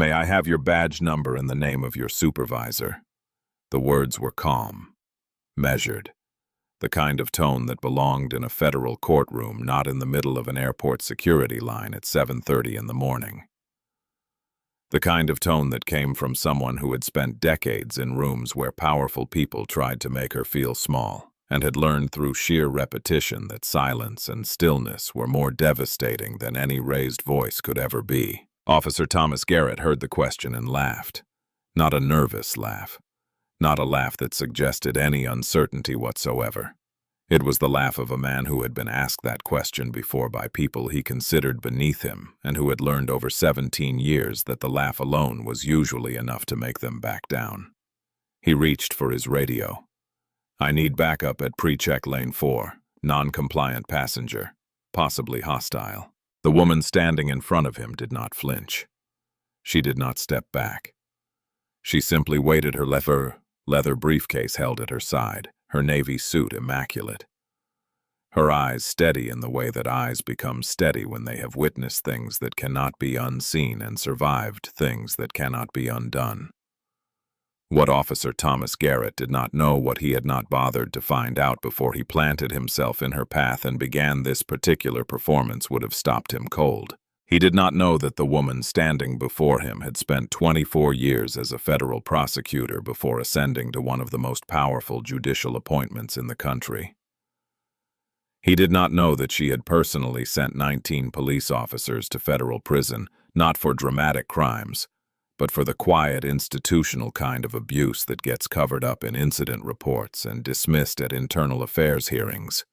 "May I have your badge number in the name of your supervisor?" The words were calm, measured, the kind of tone that belonged in a federal courtroom, not in the middle of an airport security line at 7:30 in the morning. The kind of tone that came from someone who had spent decades in rooms where powerful people tried to make her feel small, and had learned through sheer repetition that silence and stillness were more devastating than any raised voice could ever be. Officer Thomas Garrett heard the question and laughed. Not a nervous laugh. Not a laugh that suggested any uncertainty whatsoever. It was the laugh of a man who had been asked that question before by people he considered beneath him, and who had learned over 17 years that the laugh alone was usually enough to make them back down. He reached for his radio. "I need backup at pre-check lane 4, non-compliant passenger, possibly hostile." The woman standing in front of him did not flinch. She did not step back. She simply waited, her leather briefcase held at her side, her navy suit immaculate. Her eyes steady in the way that eyes become steady when they have witnessed things that cannot be unseen and survived things that cannot be undone. What Officer Thomas Garrett did not know, what he had not bothered to find out before he planted himself in her path and began this particular performance, would have stopped him cold. He did not know that the woman standing before him had spent 24 years as a federal prosecutor before ascending to one of the most powerful judicial appointments in the country. He did not know that she had personally sent 19 police officers to federal prison, not for dramatic crimes, but for the quiet, institutional kind of abuse that gets covered up in incident reports and dismissed at internal affairs hearings.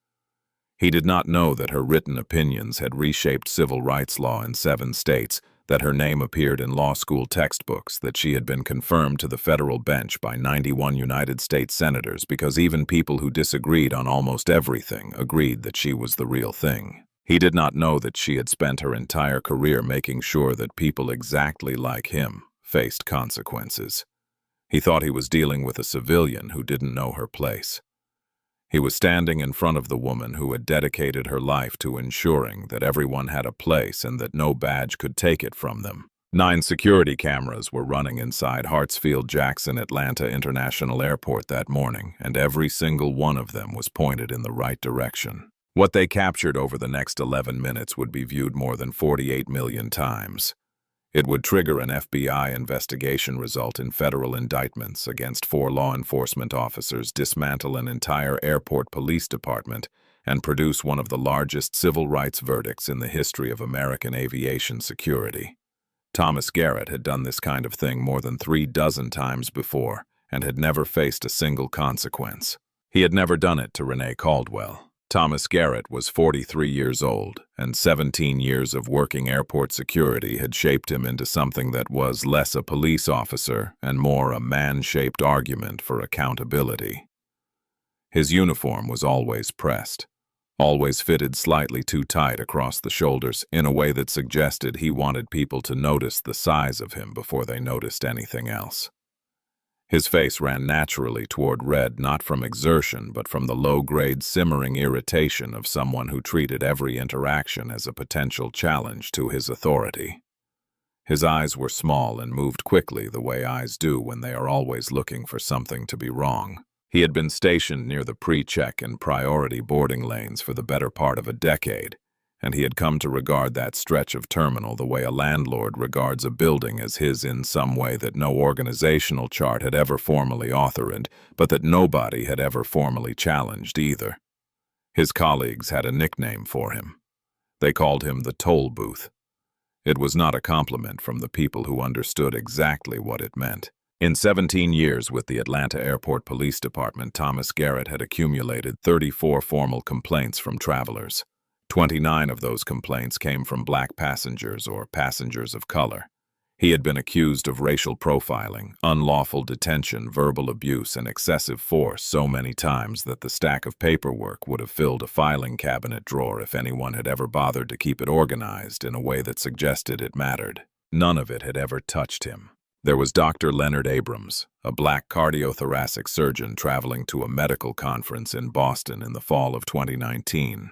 He did not know that her written opinions had reshaped civil rights law in 7 states, that her name appeared in law school textbooks, that she had been confirmed to the federal bench by 91 United States senators because even people who disagreed on almost everything agreed that she was the real thing. He did not know that she had spent her entire career making sure that people exactly like him faced consequences. He thought he was dealing with a civilian who didn't know her place. He was standing in front of the woman who had dedicated her life to ensuring that everyone had a place and that no badge could take it from them. 9 security cameras were running inside Hartsfield-Jackson Atlanta International Airport that morning, and every single one of them was pointed in the right direction. What they captured over the next 11 minutes would be viewed more than 48 million times. It would trigger an FBI investigation, result in federal indictments against 4 law enforcement officers, dismantle an entire airport police department, and produce one of the largest civil rights verdicts in the history of American aviation security. Thomas Garrett had done this kind of thing more than 36 times before and had never faced a single consequence. He had never done it to Renee Caldwell. Thomas Garrett was 43 years old, and 17 years of working airport security had shaped him into something that was less a police officer and more a man-shaped argument for accountability. His uniform was always pressed, always fitted slightly too tight across the shoulders in a way that suggested he wanted people to notice the size of him before they noticed anything else. His face ran naturally toward red, not from exertion, but from the low-grade simmering irritation of someone who treated every interaction as a potential challenge to his authority. His eyes were small and moved quickly the way eyes do when they are always looking for something to be wrong. He had been stationed near the pre-check and priority boarding lanes for the better part of a decade, and he had come to regard that stretch of terminal the way a landlord regards a building as his in some way that no organizational chart had ever formally authored, but that nobody had ever formally challenged either. His colleagues had a nickname for him. They called him the toll booth. It was not a compliment from the people who understood exactly what it meant. In 17 years with the Atlanta Airport Police Department, Thomas Garrett had accumulated 34 formal complaints from travelers. 29 of those complaints came from black passengers or passengers of color. He had been accused of racial profiling, unlawful detention, verbal abuse, and excessive force so many times that the stack of paperwork would have filled a filing cabinet drawer if anyone had ever bothered to keep it organized in a way that suggested it mattered. None of it had ever touched him. There was Dr. Leonard Abrams, a black cardiothoracic surgeon traveling to a medical conference in Boston in the fall of 2019.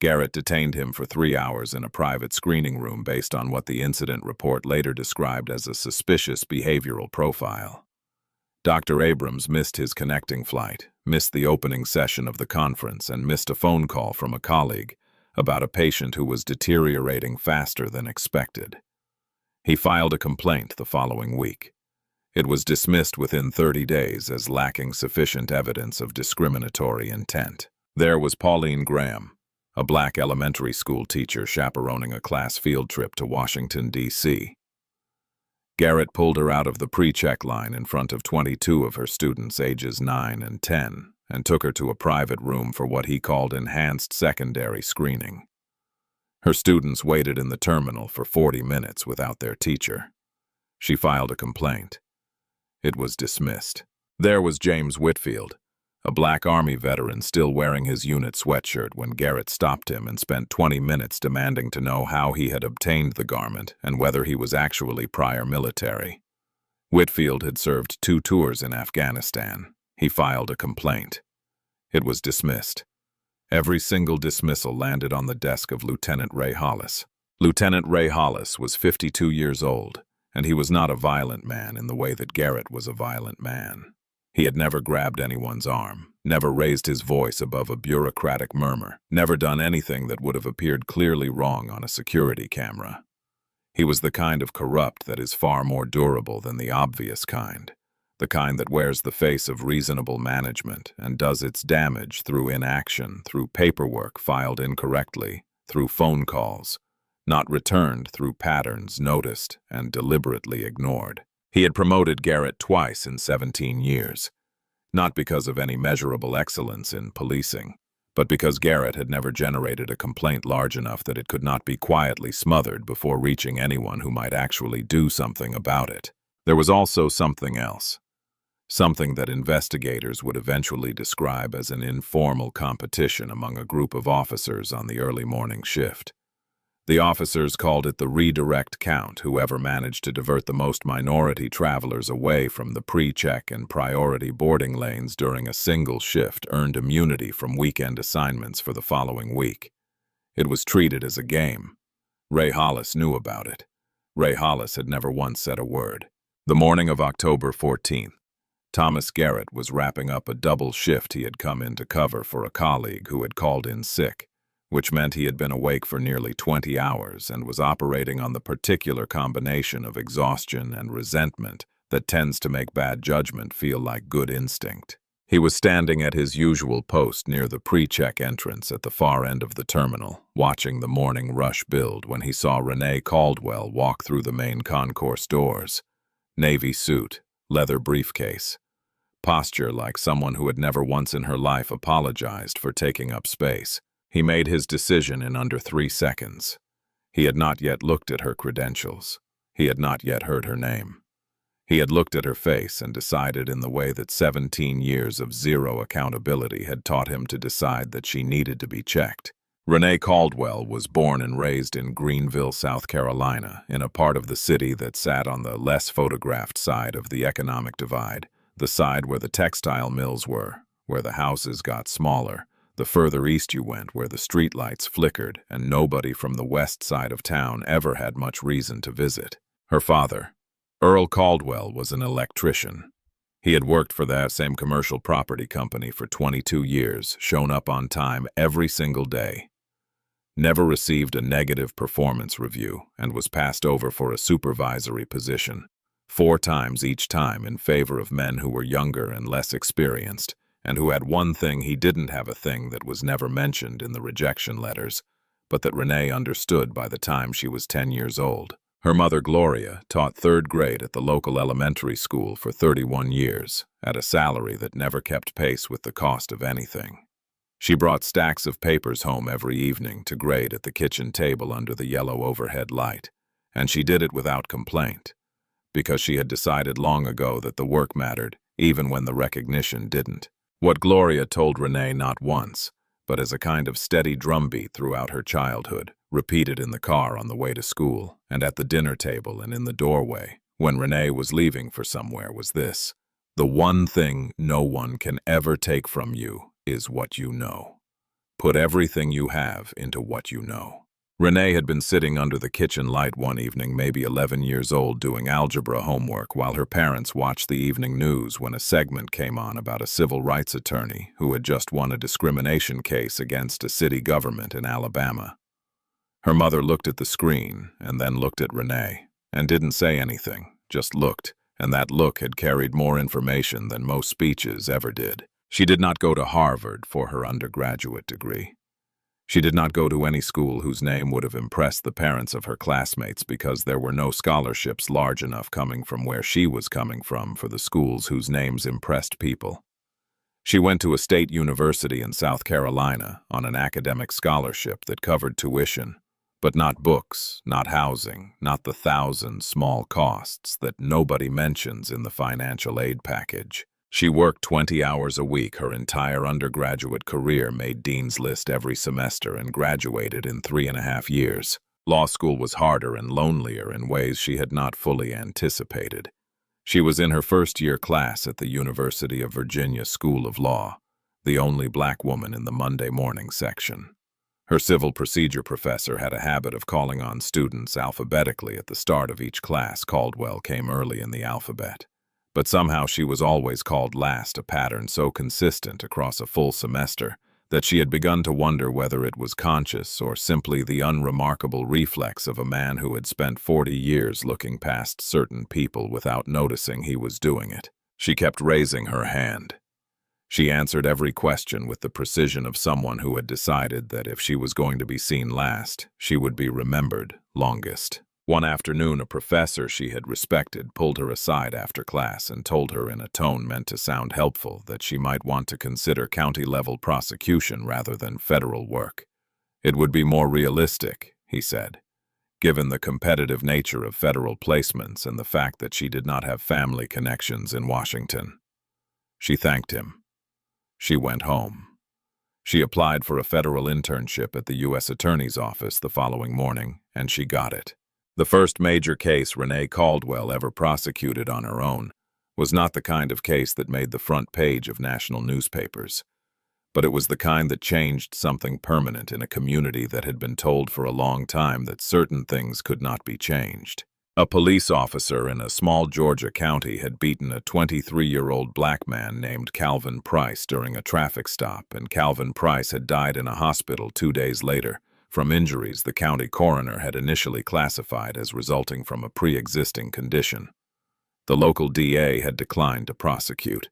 Garrett detained him for 3 hours in a private screening room based on what the incident report later described as a suspicious behavioral profile. Dr. Abrams missed his connecting flight, missed the opening session of the conference, and missed a phone call from a colleague about a patient who was deteriorating faster than expected. He filed a complaint the following week. It was dismissed within 30 days as lacking sufficient evidence of discriminatory intent. There was Pauline Graham, a black elementary school teacher chaperoning a class field trip to Washington, D.C. Garrett pulled her out of the pre-check line in front of 22 of her students ages 9 and 10 and took her to a private room for what he called enhanced secondary screening. Her students waited in the terminal for 40 minutes without their teacher. She filed a complaint. It was dismissed. There was James Whitfield, a black Army veteran still wearing his unit sweatshirt when Garrett stopped him and spent 20 minutes demanding to know how he had obtained the garment and whether he was actually prior military. Whitfield had served 2 tours in Afghanistan. He filed a complaint. It was dismissed. Every single dismissal landed on the desk of Lieutenant Ray Hollis. Lieutenant Ray Hollis was 52 years old, and he was not a violent man in the way that Garrett was a violent man. He had never grabbed anyone's arm, never raised his voice above a bureaucratic murmur, never done anything that would have appeared clearly wrong on a security camera. He was the kind of corrupt that is far more durable than the obvious kind, the kind that wears the face of reasonable management and does its damage through inaction, through paperwork filed incorrectly, through phone calls, not returned through patterns noticed and deliberately ignored. He had promoted Garrett twice in 17 years, not because of any measurable excellence in policing, but because Garrett had never generated a complaint large enough that it could not be quietly smothered before reaching anyone who might actually do something about it. There was also something else, something that investigators would eventually describe as an informal competition among a group of officers on the early morning shift. The officers called it the redirect count. Whoever managed to divert the most minority travelers away from the pre-check and priority boarding lanes during a single shift earned immunity from weekend assignments for the following week. It was treated as a game. Ray Hollis knew about it. Ray Hollis had never once said a word. The morning of October 14th, Thomas Garrett was wrapping up a double shift he had come in to cover for a colleague who had called in sick, which meant he had been awake for nearly 20 hours and was operating on the particular combination of exhaustion and resentment that tends to make bad judgment feel like good instinct. He was standing at his usual post near the pre-check entrance at the far end of the terminal, watching the morning rush build when he saw Renee Caldwell walk through the main concourse doors. Navy suit, leather briefcase, posture like someone who had never once in her life apologized for taking up space. He made his decision in under 3 seconds. He had not yet looked at her credentials. He had not yet heard her name. He had looked at her face and decided in the way that 17 years of zero accountability had taught him to decide that she needed to be checked. Renee Caldwell was born and raised in Greenville, South Carolina, in a part of the city that sat on the less photographed side of the economic divide, the side where the textile mills were, where the houses got smaller, the further east you went where the streetlights flickered and nobody from the west side of town ever had much reason to visit. Her father, Earl Caldwell, was an electrician. He had worked for that same commercial property company for 22 years, shown up on time every single day, never received a negative performance review, and was passed over for a supervisory position, 4 times each time in favor of men who were younger and less experienced, and who had one thing he didn't have, a thing that was never mentioned in the rejection letters, but that Renee understood by the time she was 10 years old. Her mother, Gloria, taught 3rd grade at the local elementary school for 31 years, at a salary that never kept pace with the cost of anything. She brought stacks of papers home every evening to grade at the kitchen table under the yellow overhead light, and she did it without complaint, because she had decided long ago that the work mattered, even when the recognition didn't. What Gloria told Renee not once, but as a kind of steady drumbeat throughout her childhood, repeated in the car on the way to school, and at the dinner table and in the doorway, when Renee was leaving for somewhere, was this: the one thing no one can ever take from you is what you know. Put everything you have into what you know. Renee had been sitting under the kitchen light one evening, maybe 11 years old, doing algebra homework while her parents watched the evening news when a segment came on about a civil rights attorney who had just won a discrimination case against a city government in Alabama. Her mother looked at the screen and then looked at Renee and didn't say anything, just looked, and that look had carried more information than most speeches ever did. She did not go to Harvard for her undergraduate degree. She did not go to any school whose name would have impressed the parents of her classmates because there were no scholarships large enough coming from where she was coming from for the schools whose names impressed people. She went to a state university in South Carolina on an academic scholarship that covered tuition, but not books, not housing, not the thousand small costs that nobody mentions in the financial aid package. She worked 20 hours a week her entire undergraduate career, made Dean's List every semester, and graduated in 3.5 years. Law school was harder and lonelier in ways she had not fully anticipated. She was in her first-year class at the University of Virginia School of Law, the only black woman in the Monday morning section. Her civil procedure professor had a habit of calling on students alphabetically at the start of each class. Caldwell came early in the alphabet. But somehow she was always called last, a pattern so consistent across a full semester that she had begun to wonder whether it was conscious or simply the unremarkable reflex of a man who had spent 40 years looking past certain people without noticing he was doing it. She kept raising her hand. She answered every question with the precision of someone who had decided that if she was going to be seen last, she would be remembered longest. One afternoon, a professor she had respected pulled her aside after class and told her in a tone meant to sound helpful that she might want to consider county-level prosecution rather than federal work. It would be more realistic, he said, given the competitive nature of federal placements and the fact that she did not have family connections in Washington. She thanked him. She went home. She applied for a federal internship at the U.S. Attorney's Office the following morning, and she got it. The first major case Renee Caldwell ever prosecuted on her own was not the kind of case that made the front page of national newspapers, but it was the kind that changed something permanent in a community that had been told for a long time that certain things could not be changed. A police officer in a small Georgia county had beaten a 23-year-old black man named Calvin Price during a traffic stop, and Calvin Price had died in a hospital 2 days later from injuries the county coroner had initially classified as resulting from a pre-existing condition. The local DA had declined to prosecute.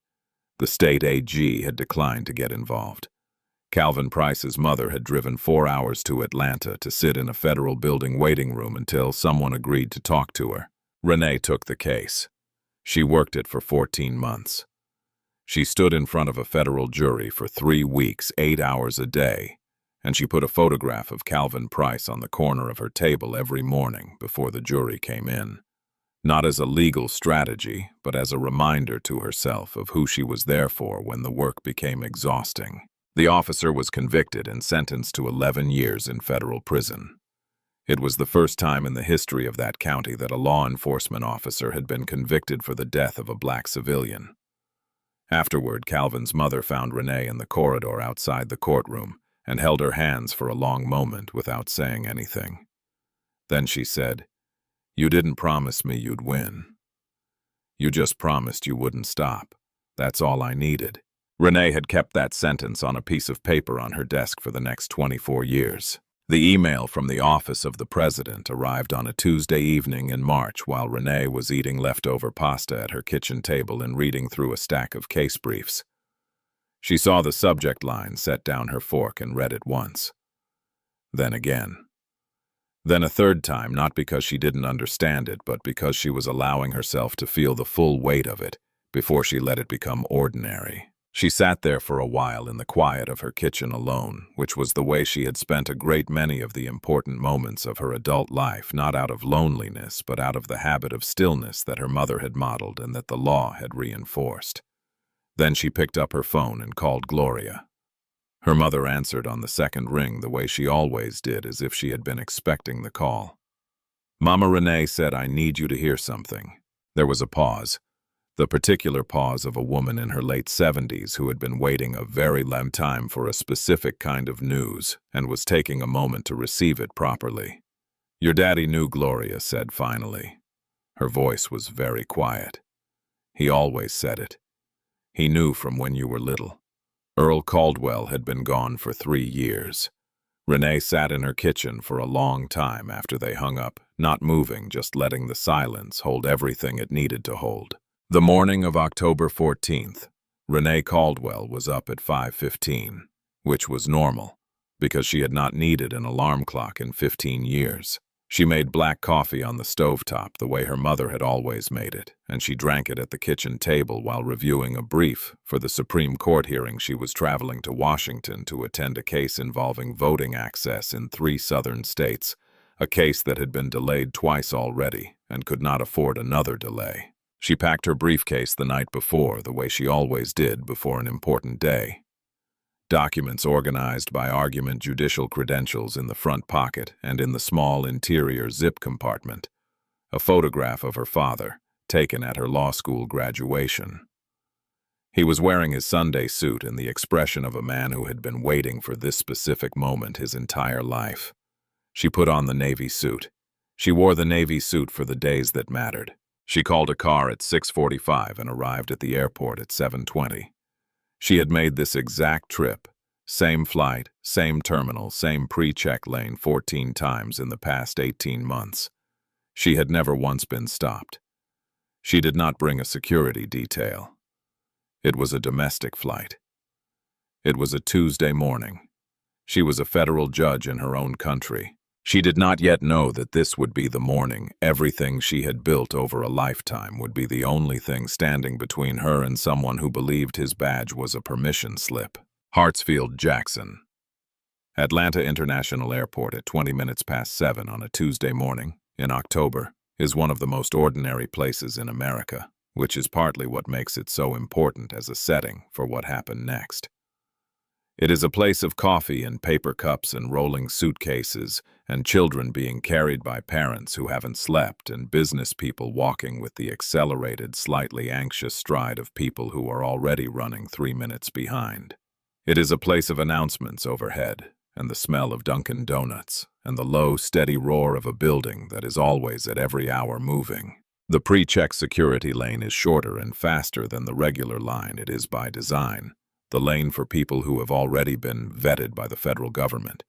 The state AG had declined to get involved. Calvin Price's mother had driven 4 hours to Atlanta to sit in a federal building waiting room until someone agreed to talk to her. Renee took the case. She worked it for 14 months. She stood in front of a federal jury for 3 weeks, 8 hours a day, and she put a photograph of Calvin Price on the corner of her table every morning before the jury came in. Not as a legal strategy, but as a reminder to herself of who she was there for when the work became exhausting. The officer was convicted and sentenced to 11 years in federal prison. It was the first time in the history of that county that a law enforcement officer had been convicted for the death of a black civilian. Afterward, Calvin's mother found Renee in the corridor outside the courtroom and held her hands for a long moment without saying anything. Then she said, "You didn't promise me you'd win. You just promised you wouldn't stop. That's all I needed." Renee had kept that sentence on a piece of paper on her desk for the next 24 years. The email from the office of the president arrived on a Tuesday evening in March while Renee was eating leftover pasta at her kitchen table and reading through a stack of case briefs. She saw the subject line, set down her fork, and read it once. Then again. Then a third time, not because she didn't understand it, but because she was allowing herself to feel the full weight of it before she let it become ordinary. She sat there for a while in the quiet of her kitchen alone, which was the way she had spent a great many of the important moments of her adult life, not out of loneliness, but out of the habit of stillness that her mother had modeled and that the law had reinforced. Then she picked up her phone and called Gloria. Her mother answered on the second ring the way she always did, as if she had been expecting the call. "Mama," Renee said, "I need you to hear something." There was a pause. The particular pause of a woman in her late 70s who had been waiting a very long time for a specific kind of news and was taking a moment to receive it properly. "Your daddy knew," Gloria said finally. Her voice was very quiet. "He always said it. He knew from when you were little." Earl Caldwell had been gone for 3 years. Renee sat in her kitchen for a long time after they hung up, not moving, just letting the silence hold everything it needed to hold. The morning of October 14th, Renee Caldwell was up at 5:15, which was normal, because she had not needed an alarm clock in 15 years. She made black coffee on the stovetop the way her mother had always made it, and she drank it at the kitchen table while reviewing a brief for the Supreme Court hearing she was traveling to Washington to attend a case involving voting access in 3 southern states, a case that had been delayed twice already and could not afford another delay. She packed her briefcase the night before, the way she always did before an important day. Documents organized by argument, judicial credentials in the front pocket and in the small interior zip compartment. A photograph of her father, taken at her law school graduation. He was wearing his Sunday suit and the expression of a man who had been waiting for this specific moment his entire life. She put on the navy suit. She wore the navy suit for the days that mattered. She called a car at 6:45 and arrived at the airport at 7:20. She had made this exact trip, same flight, same terminal, same pre-check lane 14 times in the past 18 months. She had never once been stopped. She did not bring a security detail. It was a domestic flight. It was a Tuesday morning. She was a federal judge in her own country. She did not yet know that this would be the morning everything she had built over a lifetime would be the only thing standing between her and someone who believed his badge was a permission slip. Hartsfield Jackson. Atlanta International Airport at 20 minutes past 7 on a Tuesday morning, in October, is one of the most ordinary places in America, which is partly what makes it so important as a setting for what happened next. It is a place of coffee and paper cups and rolling suitcases and children being carried by parents who haven't slept and business people walking with the accelerated, slightly anxious stride of people who are already running 3 minutes behind. It is a place of announcements overhead and the smell of Dunkin' Donuts and the low, steady roar of a building that is always at every hour moving. The pre-check security lane is shorter and faster than the regular line. It is by design. The lane for people who have already been vetted by the federal government,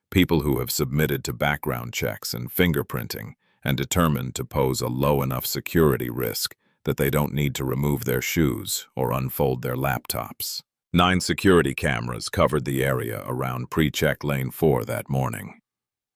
people who have submitted to background checks and fingerprinting and determined to pose a low enough security risk that they don't need to remove their shoes or unfold their laptops. 9 security cameras covered the area around pre-check lane 4 that morning.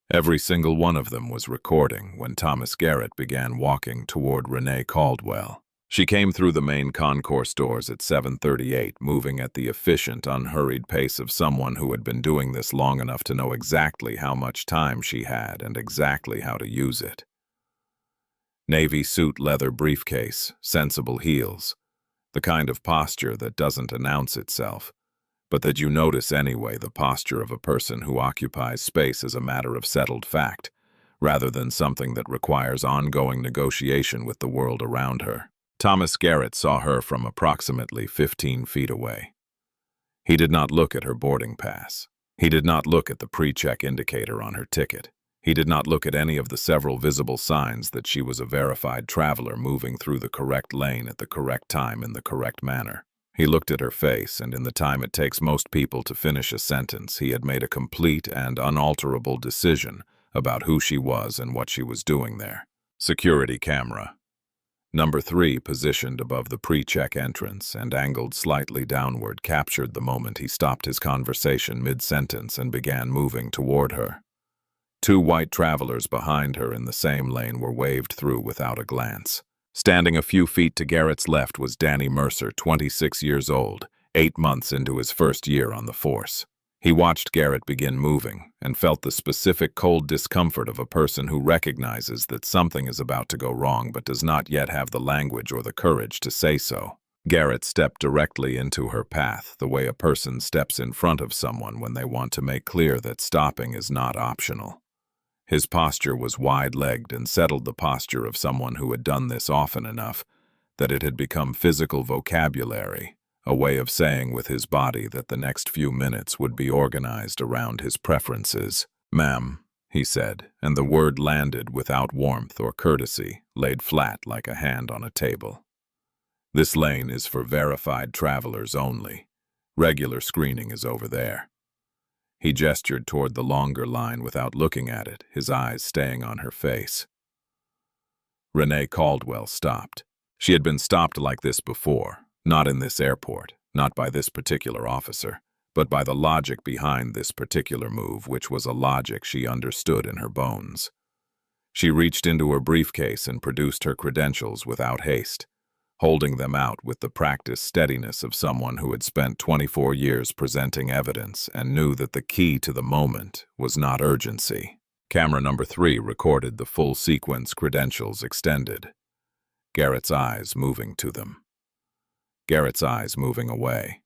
Every single one of them was recording when Thomas Garrett began walking toward Renee Caldwell. She came through the main concourse doors at 7:38, moving at the efficient, unhurried pace of someone who had been doing this long enough to know exactly how much time she had and exactly how to use it. Navy suit, leather briefcase, sensible heels, the kind of posture that doesn't announce itself, but that you notice anyway, the posture of a person who occupies space as a matter of settled fact, rather than something that requires ongoing negotiation with the world around her. Thomas Garrett saw her from approximately 15 feet away. He did not look at her boarding pass. He did not look at the pre-check indicator on her ticket. He did not look at any of the several visible signs that she was a verified traveler moving through the correct lane at the correct time in the correct manner. He looked at her face, and in the time it takes most people to finish a sentence, he had made a complete and unalterable decision about who she was and what she was doing there. Security camera. Number 3, positioned above the pre-check entrance and angled slightly downward, captured the moment he stopped his conversation mid-sentence and began moving toward her. 2 white travelers behind her in the same lane were waved through without a glance. Standing a few feet to Garrett's left was Danny Mercer, 26 years old, 8 months into his first year on the force. He watched Garrett begin moving and felt the specific cold discomfort of a person who recognizes that something is about to go wrong but does not yet have the language or the courage to say so. Garrett stepped directly into her path, the way a person steps in front of someone when they want to make clear that stopping is not optional. His posture was wide-legged and settled, the posture of someone who had done this often enough that it had become physical vocabulary, a way of saying with his body that the next few minutes would be organized around his preferences. "Ma'am," he said, and the word landed without warmth or courtesy, laid flat like a hand on a table. "This lane is for verified travelers only. Regular screening is over there." He gestured toward the longer line without looking at it, his eyes staying on her face. Renee Caldwell stopped. She had been stopped like this before, not in this airport, not by this particular officer, but by the logic behind this particular move, which was a logic she understood in her bones. She reached into her briefcase and produced her credentials without haste, holding them out with the practiced steadiness of someone who had spent 24 years presenting evidence and knew that the key to the moment was not urgency. Camera number 3 recorded the full sequence credentials extended. Garrett's eyes moving to them. Garrett's eyes moving away.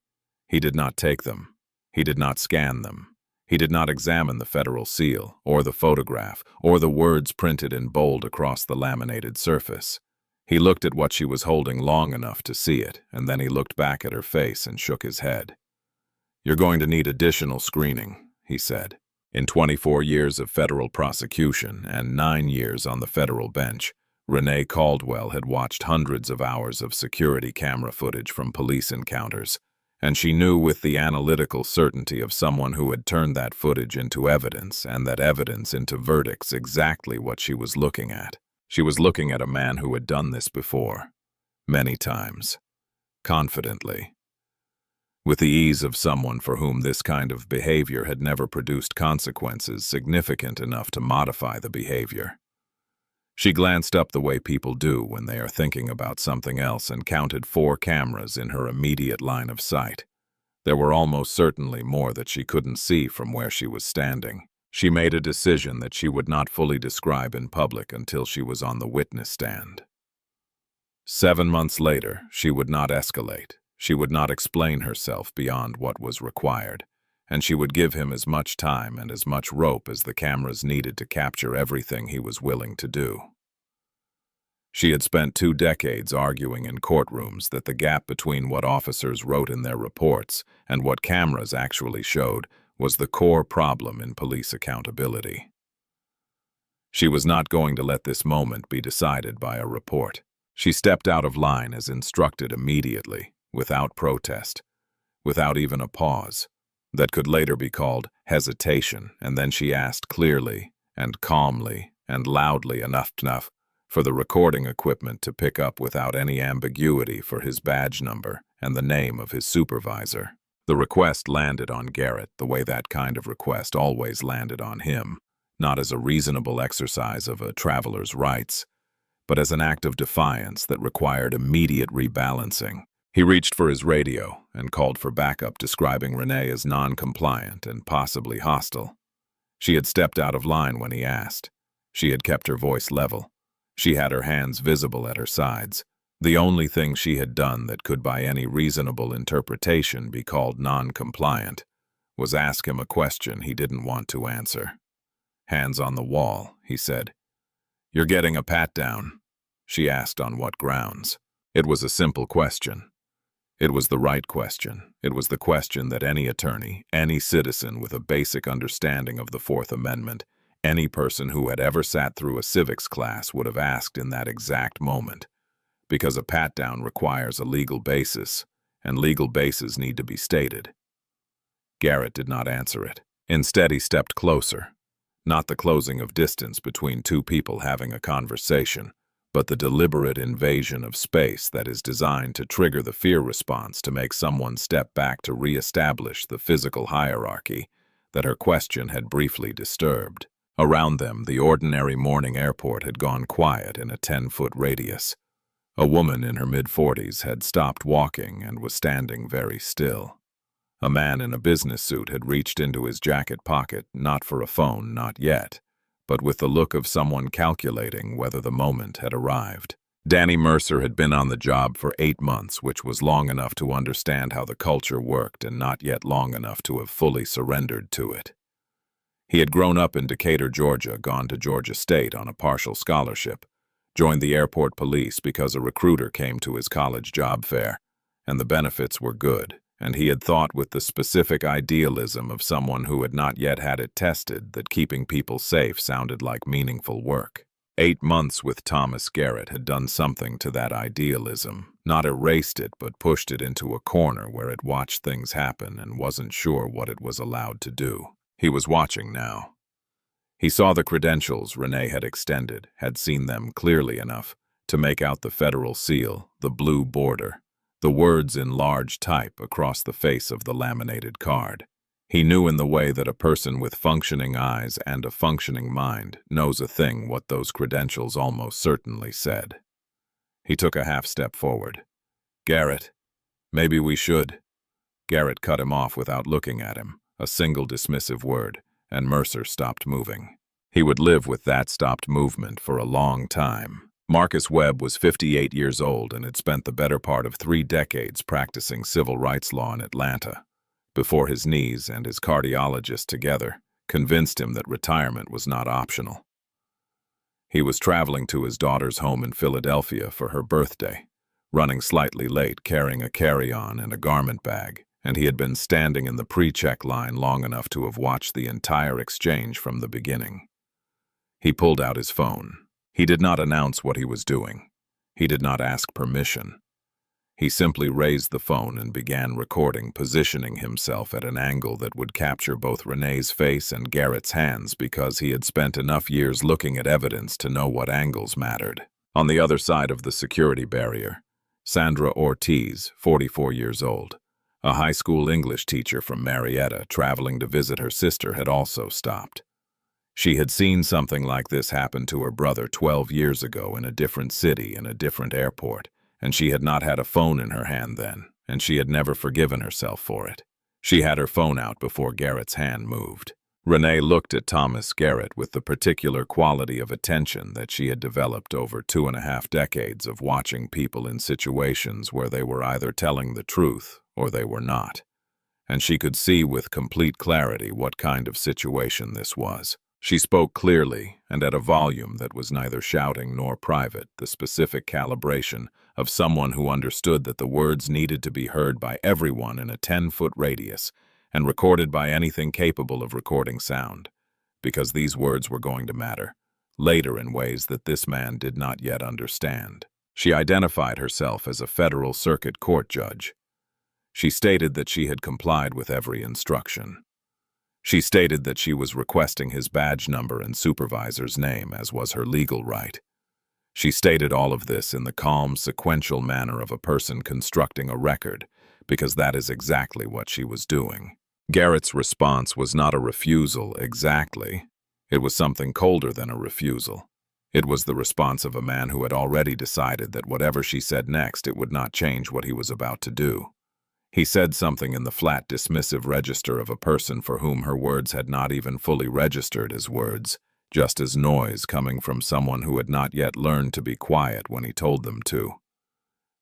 He did not take them. He did not scan them. He did not examine the federal seal, or the photograph, or the words printed in bold across the laminated surface. He looked at what she was holding long enough to see it, and then he looked back at her face and shook his head. "You're going to need additional screening," he said. In 24 years of federal prosecution and 9 years on the federal bench, Renee Caldwell had watched hundreds of hours of security camera footage from police encounters, and she knew with the analytical certainty of someone who had turned that footage into evidence and that evidence into verdicts exactly what she was looking at. She was looking at a man who had done this before, many times, confidently, with the ease of someone for whom this kind of behavior had never produced consequences significant enough to modify the behavior. She glanced up the way people do when they are thinking about something else and counted 4 cameras in her immediate line of sight. There were almost certainly more that she couldn't see from where she was standing. She made a decision that she would not fully describe in public until she was on the witness stand. 7 months later, she would not escalate. She would not explain herself beyond what was required, and she would give him as much time and as much rope as the cameras needed to capture everything he was willing to do. She had spent 2 decades arguing in courtrooms that the gap between what officers wrote in their reports and what cameras actually showed was the core problem in police accountability. She was not going to let this moment be decided by a report. She stepped out of line as instructed immediately, without protest, without even a pause that could later be called hesitation, and then she asked clearly and calmly and loudly enough for the recording equipment to pick up without any ambiguity for his badge number and the name of his supervisor. The request landed on Garrett the way that kind of request always landed on him, not as a reasonable exercise of a traveler's rights, but as an act of defiance that required immediate rebalancing. He reached for his radio and called for backup, describing Renee as non-compliant and possibly hostile. She had stepped out of line when he asked. She had kept her voice level. She had her hands visible at her sides. The only thing she had done that could by any reasonable interpretation be called non-compliant was ask him a question he didn't want to answer. "Hands on the wall," he said. "You're getting a pat-down." She asked on what grounds. It was a simple question. It was the right question. It was the question that any attorney, any citizen with a basic understanding of the Fourth Amendment, any person who had ever sat through a civics class would have asked in that exact moment. Because a pat-down requires a legal basis, and legal bases need to be stated. Garrett did not answer it. Instead, he stepped closer. Not the closing of distance between 2 people having a conversation, but the deliberate invasion of space that is designed to trigger the fear response to make someone step back to re-establish the physical hierarchy that her question had briefly disturbed. Around them, the ordinary morning airport had gone quiet in a 10-foot radius. A woman in her mid-40s had stopped walking and was standing very still. A man in a business suit had reached into his jacket pocket, not for a phone, not yet, but with the look of someone calculating whether the moment had arrived. Danny Mercer had been on the job for 8 months, which was long enough to understand how the culture worked and not yet long enough to have fully surrendered to it. He had grown up in Decatur, Georgia, gone to Georgia State on a partial scholarship, joined the airport police because a recruiter came to his college job fair, and the benefits were good, and he had thought with the specific idealism of someone who had not yet had it tested that keeping people safe sounded like meaningful work. 8 months with Thomas Garrett had done something to that idealism, not erased it but pushed it into a corner where it watched things happen and wasn't sure what it was allowed to do. He was watching now. He saw the credentials Renee had extended, had seen them clearly enough to make out the federal seal, the blue border, the words in large type across the face of the laminated card. He knew in the way that a person with functioning eyes and a functioning mind knows a thing what those credentials almost certainly said. He took a half step forward. "Garrett, maybe we should." Garrett cut him off without looking at him, a single dismissive word, and Mercer stopped moving. He would live with that stopped movement for a long time. Marcus Webb was 58 years old and had spent the better part of 3 decades practicing civil rights law in Atlanta, before his knees and his cardiologist together convinced him that retirement was not optional. He was traveling to his daughter's home in Philadelphia for her birthday, running slightly late carrying a carry-on and a garment bag, and he had been standing in the pre-check line long enough to have watched the entire exchange from the beginning. He pulled out his phone. He did not announce what he was doing. He did not ask permission. He simply raised the phone and began recording, positioning himself at an angle that would capture both Renee's face and Garrett's hands because he had spent enough years looking at evidence to know what angles mattered. On the other side of the security barrier, Sandra Ortiz, 44 years old, a high school English teacher from Marietta traveling to visit her sister, had also stopped. She had seen something like this happen to her brother 12 years ago in a different city in a different airport, and she had not had a phone in her hand then, and she had never forgiven herself for it. She had her phone out before Garrett's hand moved. Renee looked at Thomas Garrett with the particular quality of attention that she had developed over 2.5 decades of watching people in situations where they were either telling the truth or they were not, and she could see with complete clarity what kind of situation this was. She spoke clearly and at a volume that was neither shouting nor private, the specific calibration of someone who understood that the words needed to be heard by everyone in a 10-foot radius and recorded by anything capable of recording sound, because these words were going to matter, later in ways that this man did not yet understand. She identified herself as a federal circuit court judge. She stated that she had complied with every instruction. She stated that she was requesting his badge number and supervisor's name, as was her legal right. She stated all of this in the calm, sequential manner of a person constructing a record, because that is exactly what she was doing. Garrett's response was not a refusal exactly. It was something colder than a refusal. It was the response of a man who had already decided that whatever she said next, it would not change what he was about to do. He said something in the flat, dismissive register of a person for whom her words had not even fully registered as words, just as noise coming from someone who had not yet learned to be quiet when he told them to.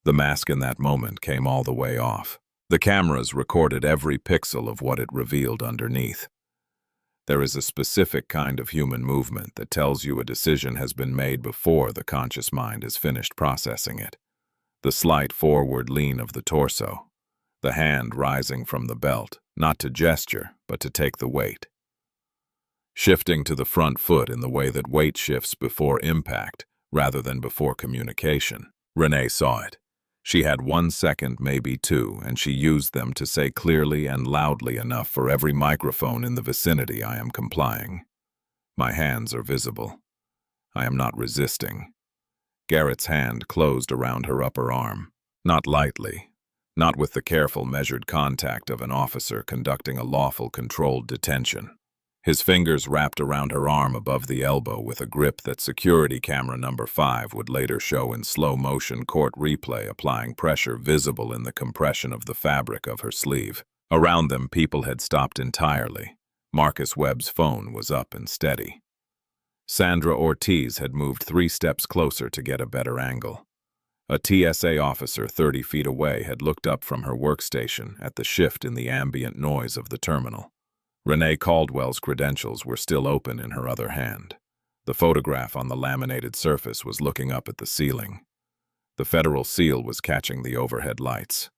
The mask in that moment came all the way off. The cameras recorded every pixel of what it revealed underneath. There is a specific kind of human movement that tells you a decision has been made before the conscious mind has finished processing it. The slight forward lean of the torso. The hand rising from the belt, not to gesture, but to take the weight. Shifting to the front foot in the way that weight shifts before impact, rather than before communication. Renee saw it. She had 1 second, maybe 2, and she used them to say clearly and loudly enough for every microphone in the vicinity, "I am complying. My hands are visible. I am not resisting." Garrett's hand closed around her upper arm, not lightly. Not with the careful, measured contact of an officer conducting a lawful, controlled detention. His fingers wrapped around her arm above the elbow with a grip that security camera number 5 would later show in slow-motion court replay, applying pressure visible in the compression of the fabric of her sleeve. Around them, people had stopped entirely. Marcus Webb's phone was up and steady. Sandra Ortiz had moved 3 steps closer to get a better angle. A TSA officer 30 feet away had looked up from her workstation at the shift in the ambient noise of the terminal. Renee Caldwell's credentials were still open in her other hand. The photograph on the laminated surface was looking up at the ceiling. The federal seal was catching the overhead lights.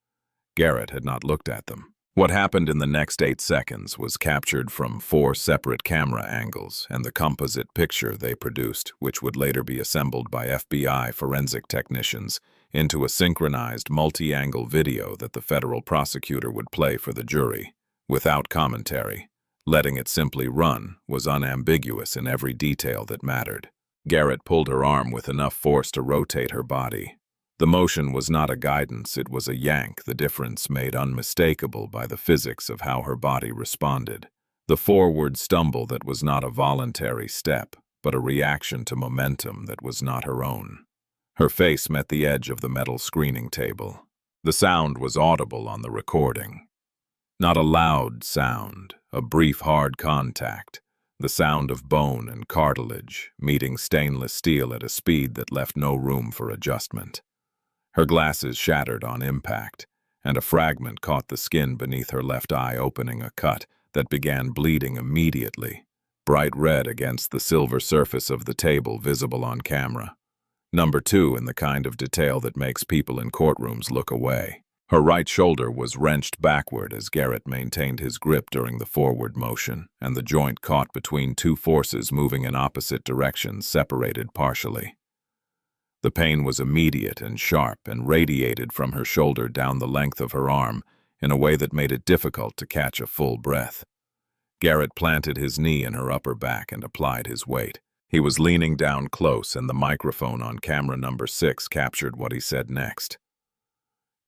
Garrett had not looked at them. What happened in the next 8 seconds was captured from 4 separate camera angles, and the composite picture they produced, which would later be assembled by FBI forensic technicians, into a synchronized multi-angle video that the federal prosecutor would play for the jury, without commentary. Letting it simply run was unambiguous in every detail that mattered. Garrett pulled her arm with enough force to rotate her body. The motion was not a guidance, it was a yank, the difference made unmistakable by the physics of how her body responded. The forward stumble that was not a voluntary step, but a reaction to momentum that was not her own. Her face met the edge of the metal screening table. The sound was audible on the recording. Not a loud sound, a brief hard contact, the sound of bone and cartilage meeting stainless steel at a speed that left no room for adjustment. Her glasses shattered on impact, and a fragment caught the skin beneath her left eye, opening a cut that began bleeding immediately, bright red against the silver surface of the table visible on camera. Number 2 in the kind of detail that makes people in courtrooms look away. Her right shoulder was wrenched backward as Garrett maintained his grip during the forward motion, and the joint caught between 2 forces moving in opposite directions, separated partially. The pain was immediate and sharp and radiated from her shoulder down the length of her arm in a way that made it difficult to catch a full breath. Garrett planted his knee in her upper back and applied his weight. He was leaning down close, and the microphone on camera number 6 captured what he said next.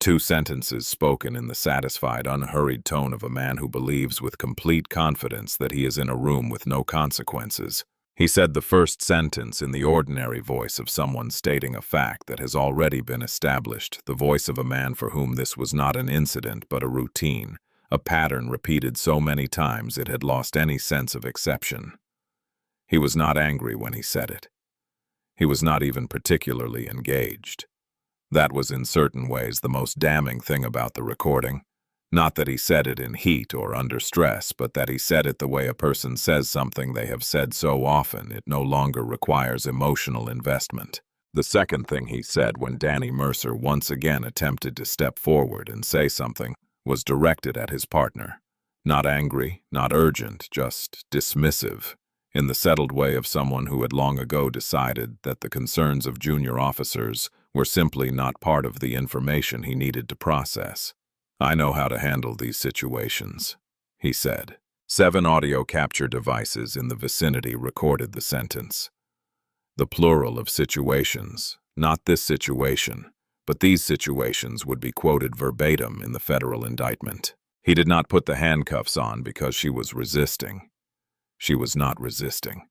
2 sentences spoken in the satisfied, unhurried tone of a man who believes with complete confidence that he is in a room with no consequences. He said the first sentence in the ordinary voice of someone stating a fact that has already been established, the voice of a man for whom this was not an incident but a routine, a pattern repeated so many times it had lost any sense of exception. He was not angry when he said it. He was not even particularly engaged. That was in certain ways the most damning thing about the recording. Not that he said it in heat or under stress, but that he said it the way a person says something they have said so often it no longer requires emotional investment. The second thing he said when Danny Mercer once again attempted to step forward and say something was directed at his partner. Not angry, not urgent, just dismissive, in the settled way of someone who had long ago decided that the concerns of junior officers were simply not part of the information he needed to process. "I know how to handle these situations," he said. 7 audio capture devices in the vicinity recorded the sentence. The plural of situations, not this situation, but these situations would be quoted verbatim in the federal indictment. He did not put the handcuffs on because she was resisting. She was not resisting.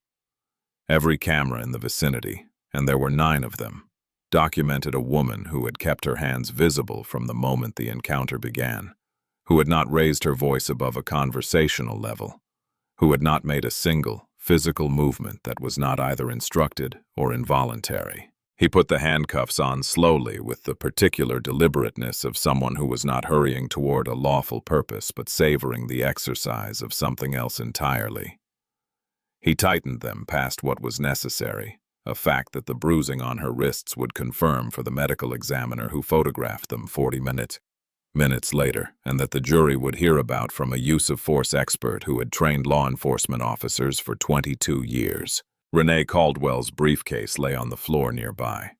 Every camera in the vicinity, and there were 9 of them, documented a woman who had kept her hands visible from the moment the encounter began, who had not raised her voice above a conversational level, who had not made a single physical movement that was not either instructed or involuntary. He put the handcuffs on slowly with the particular deliberateness of someone who was not hurrying toward a lawful purpose but savoring the exercise of something else entirely. He tightened them past what was necessary, a fact that the bruising on her wrists would confirm for the medical examiner who photographed them 40 minutes later, and that the jury would hear about from a use-of-force expert who had trained law enforcement officers for 22 years. Renee Caldwell's briefcase lay on the floor nearby.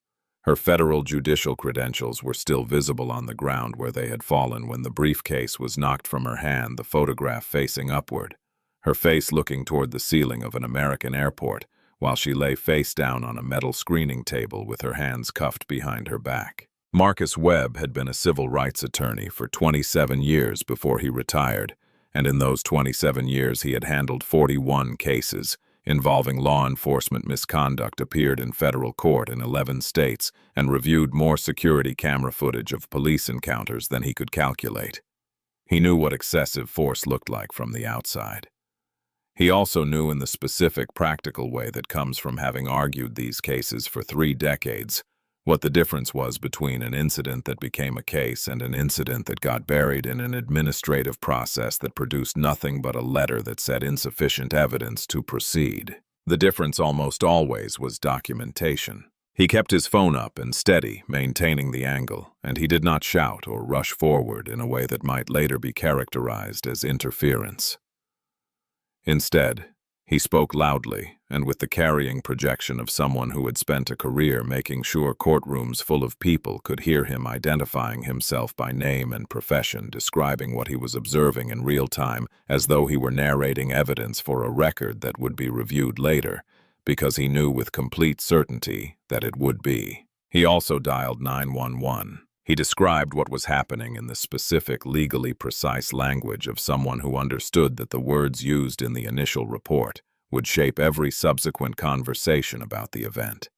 Her federal judicial credentials were still visible on the ground where they had fallen when the briefcase was knocked from her hand, the photograph facing upward, her face looking toward the ceiling of an American airport, while she lay face down on a metal screening table with her hands cuffed behind her back. Marcus Webb had been a civil rights attorney for 27 years before he retired, and in those 27 years he had handled 41 cases involving law enforcement misconduct, appeared in federal court in 11 states, and reviewed more security camera footage of police encounters than he could calculate. He knew what excessive force looked like from the outside. He also knew in the specific practical way that comes from having argued these cases for 3 decades what the difference was between an incident that became a case and an incident that got buried in an administrative process that produced nothing but a letter that said insufficient evidence to proceed. The difference almost always was documentation. He kept his phone up and steady, maintaining the angle, and he did not shout or rush forward in a way that might later be characterized as interference. Instead, he spoke loudly and with the carrying projection of someone who had spent a career making sure courtrooms full of people could hear him, identifying himself by name and profession, describing what he was observing in real time as though he were narrating evidence for a record that would be reviewed later, because he knew with complete certainty that it would be. He also dialed 911. He described what was happening in the specific, legally precise language of someone who understood that the words used in the initial report would shape every subsequent conversation about the event.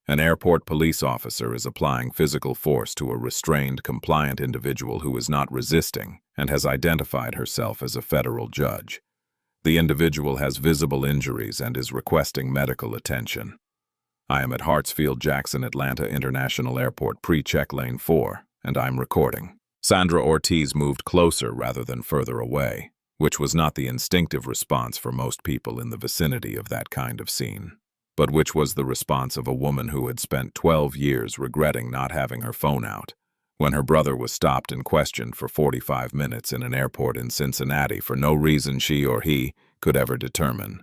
An airport police officer is applying physical force to a restrained, compliant individual who is not resisting and has identified herself as a federal judge. The individual has visible injuries and is requesting medical attention. I am at Hartsfield-Jackson Atlanta International Airport pre-check lane 4, and I'm recording. Sandra Ortiz moved closer rather than further away, which was not the instinctive response for most people in the vicinity of that kind of scene, but which was the response of a woman who had spent 12 years regretting not having her phone out when her brother was stopped and questioned for 45 minutes in an airport in Cincinnati for no reason she or he could ever determine.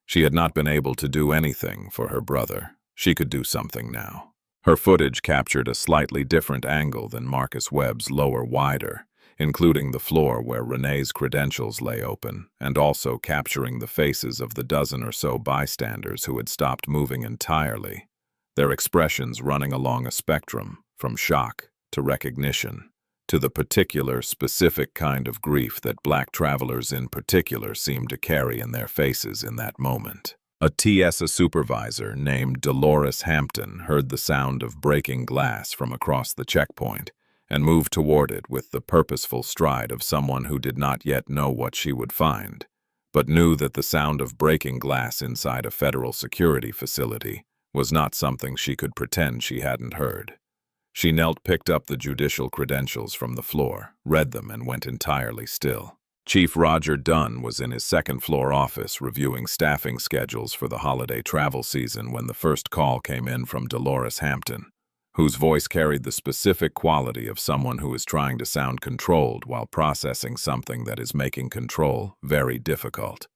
She had not been able to do anything for her brother. She could do something now. Her footage captured a slightly different angle than Marcus Webb's lower wider, including the floor where Renee's credentials lay open, and also capturing the faces of the dozen or so bystanders who had stopped moving entirely, their expressions running along a spectrum from shock to recognition, to the particular, specific kind of grief that black travelers in particular seemed to carry in their faces in that moment. A TSA supervisor named Dolores Hampton heard the sound of breaking glass from across the checkpoint and moved toward it with the purposeful stride of someone who did not yet know what she would find, but knew that the sound of breaking glass inside a federal security facility was not something she could pretend she hadn't heard. She knelt, picked up the judicial credentials from the floor, read them, and went entirely still. Chief Roger Dunn was in his second-floor office reviewing staffing schedules for the holiday travel season when the first call came in from Dolores Hampton, whose voice carried the specific quality of someone who is trying to sound controlled while processing something that is making control very difficult.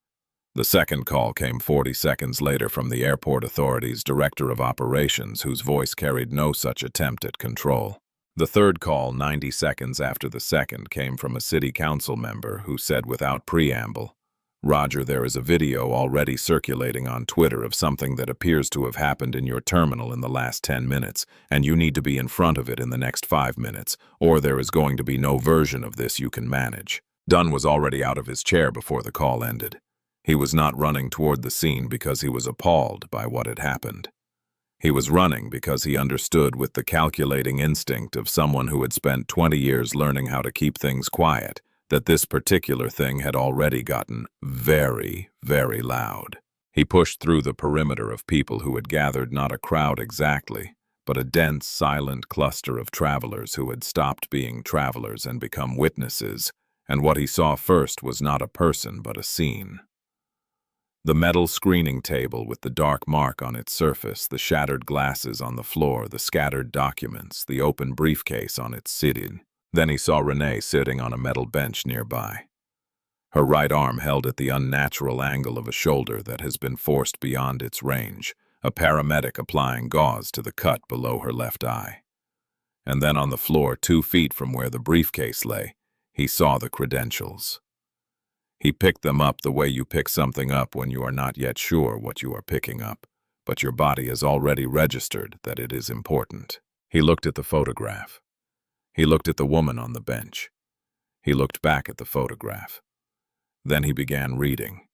The second call came 40 seconds later from the airport authority's director of operations, whose voice carried no such attempt at control. The third call, 90 seconds after the second, came from a city council member who said without preamble, "Roger, there is a video already circulating on Twitter of something that appears to have happened in your terminal in the last 10 minutes, and you need to be in front of it in the next 5 minutes, or there is going to be no version of this you can manage." Dunn was already out of his chair before the call ended. He was not running toward the scene because he was appalled by what had happened. He was running because he understood with the calculating instinct of someone who had spent 20 years learning how to keep things quiet that this particular thing had already gotten very, very loud. He pushed through the perimeter of people who had gathered, not a crowd exactly, but a dense, silent cluster of travelers who had stopped being travelers and become witnesses, and what he saw first was not a person but a scene. The metal screening table with the dark mark on its surface, the shattered glasses on the floor, the scattered documents, the open briefcase on its sitting. Then he saw Renee sitting on a metal bench nearby. Her right arm held at the unnatural angle of a shoulder that has been forced beyond its range, a paramedic applying gauze to the cut below her left eye. And then on the floor, 2 feet from where the briefcase lay, he saw the credentials. He picked them up the way you pick something up when you are not yet sure what you are picking up, but your body has already registered that it is important. He looked at the photograph. He looked at the woman on the bench. He looked back at the photograph. Then he began reading.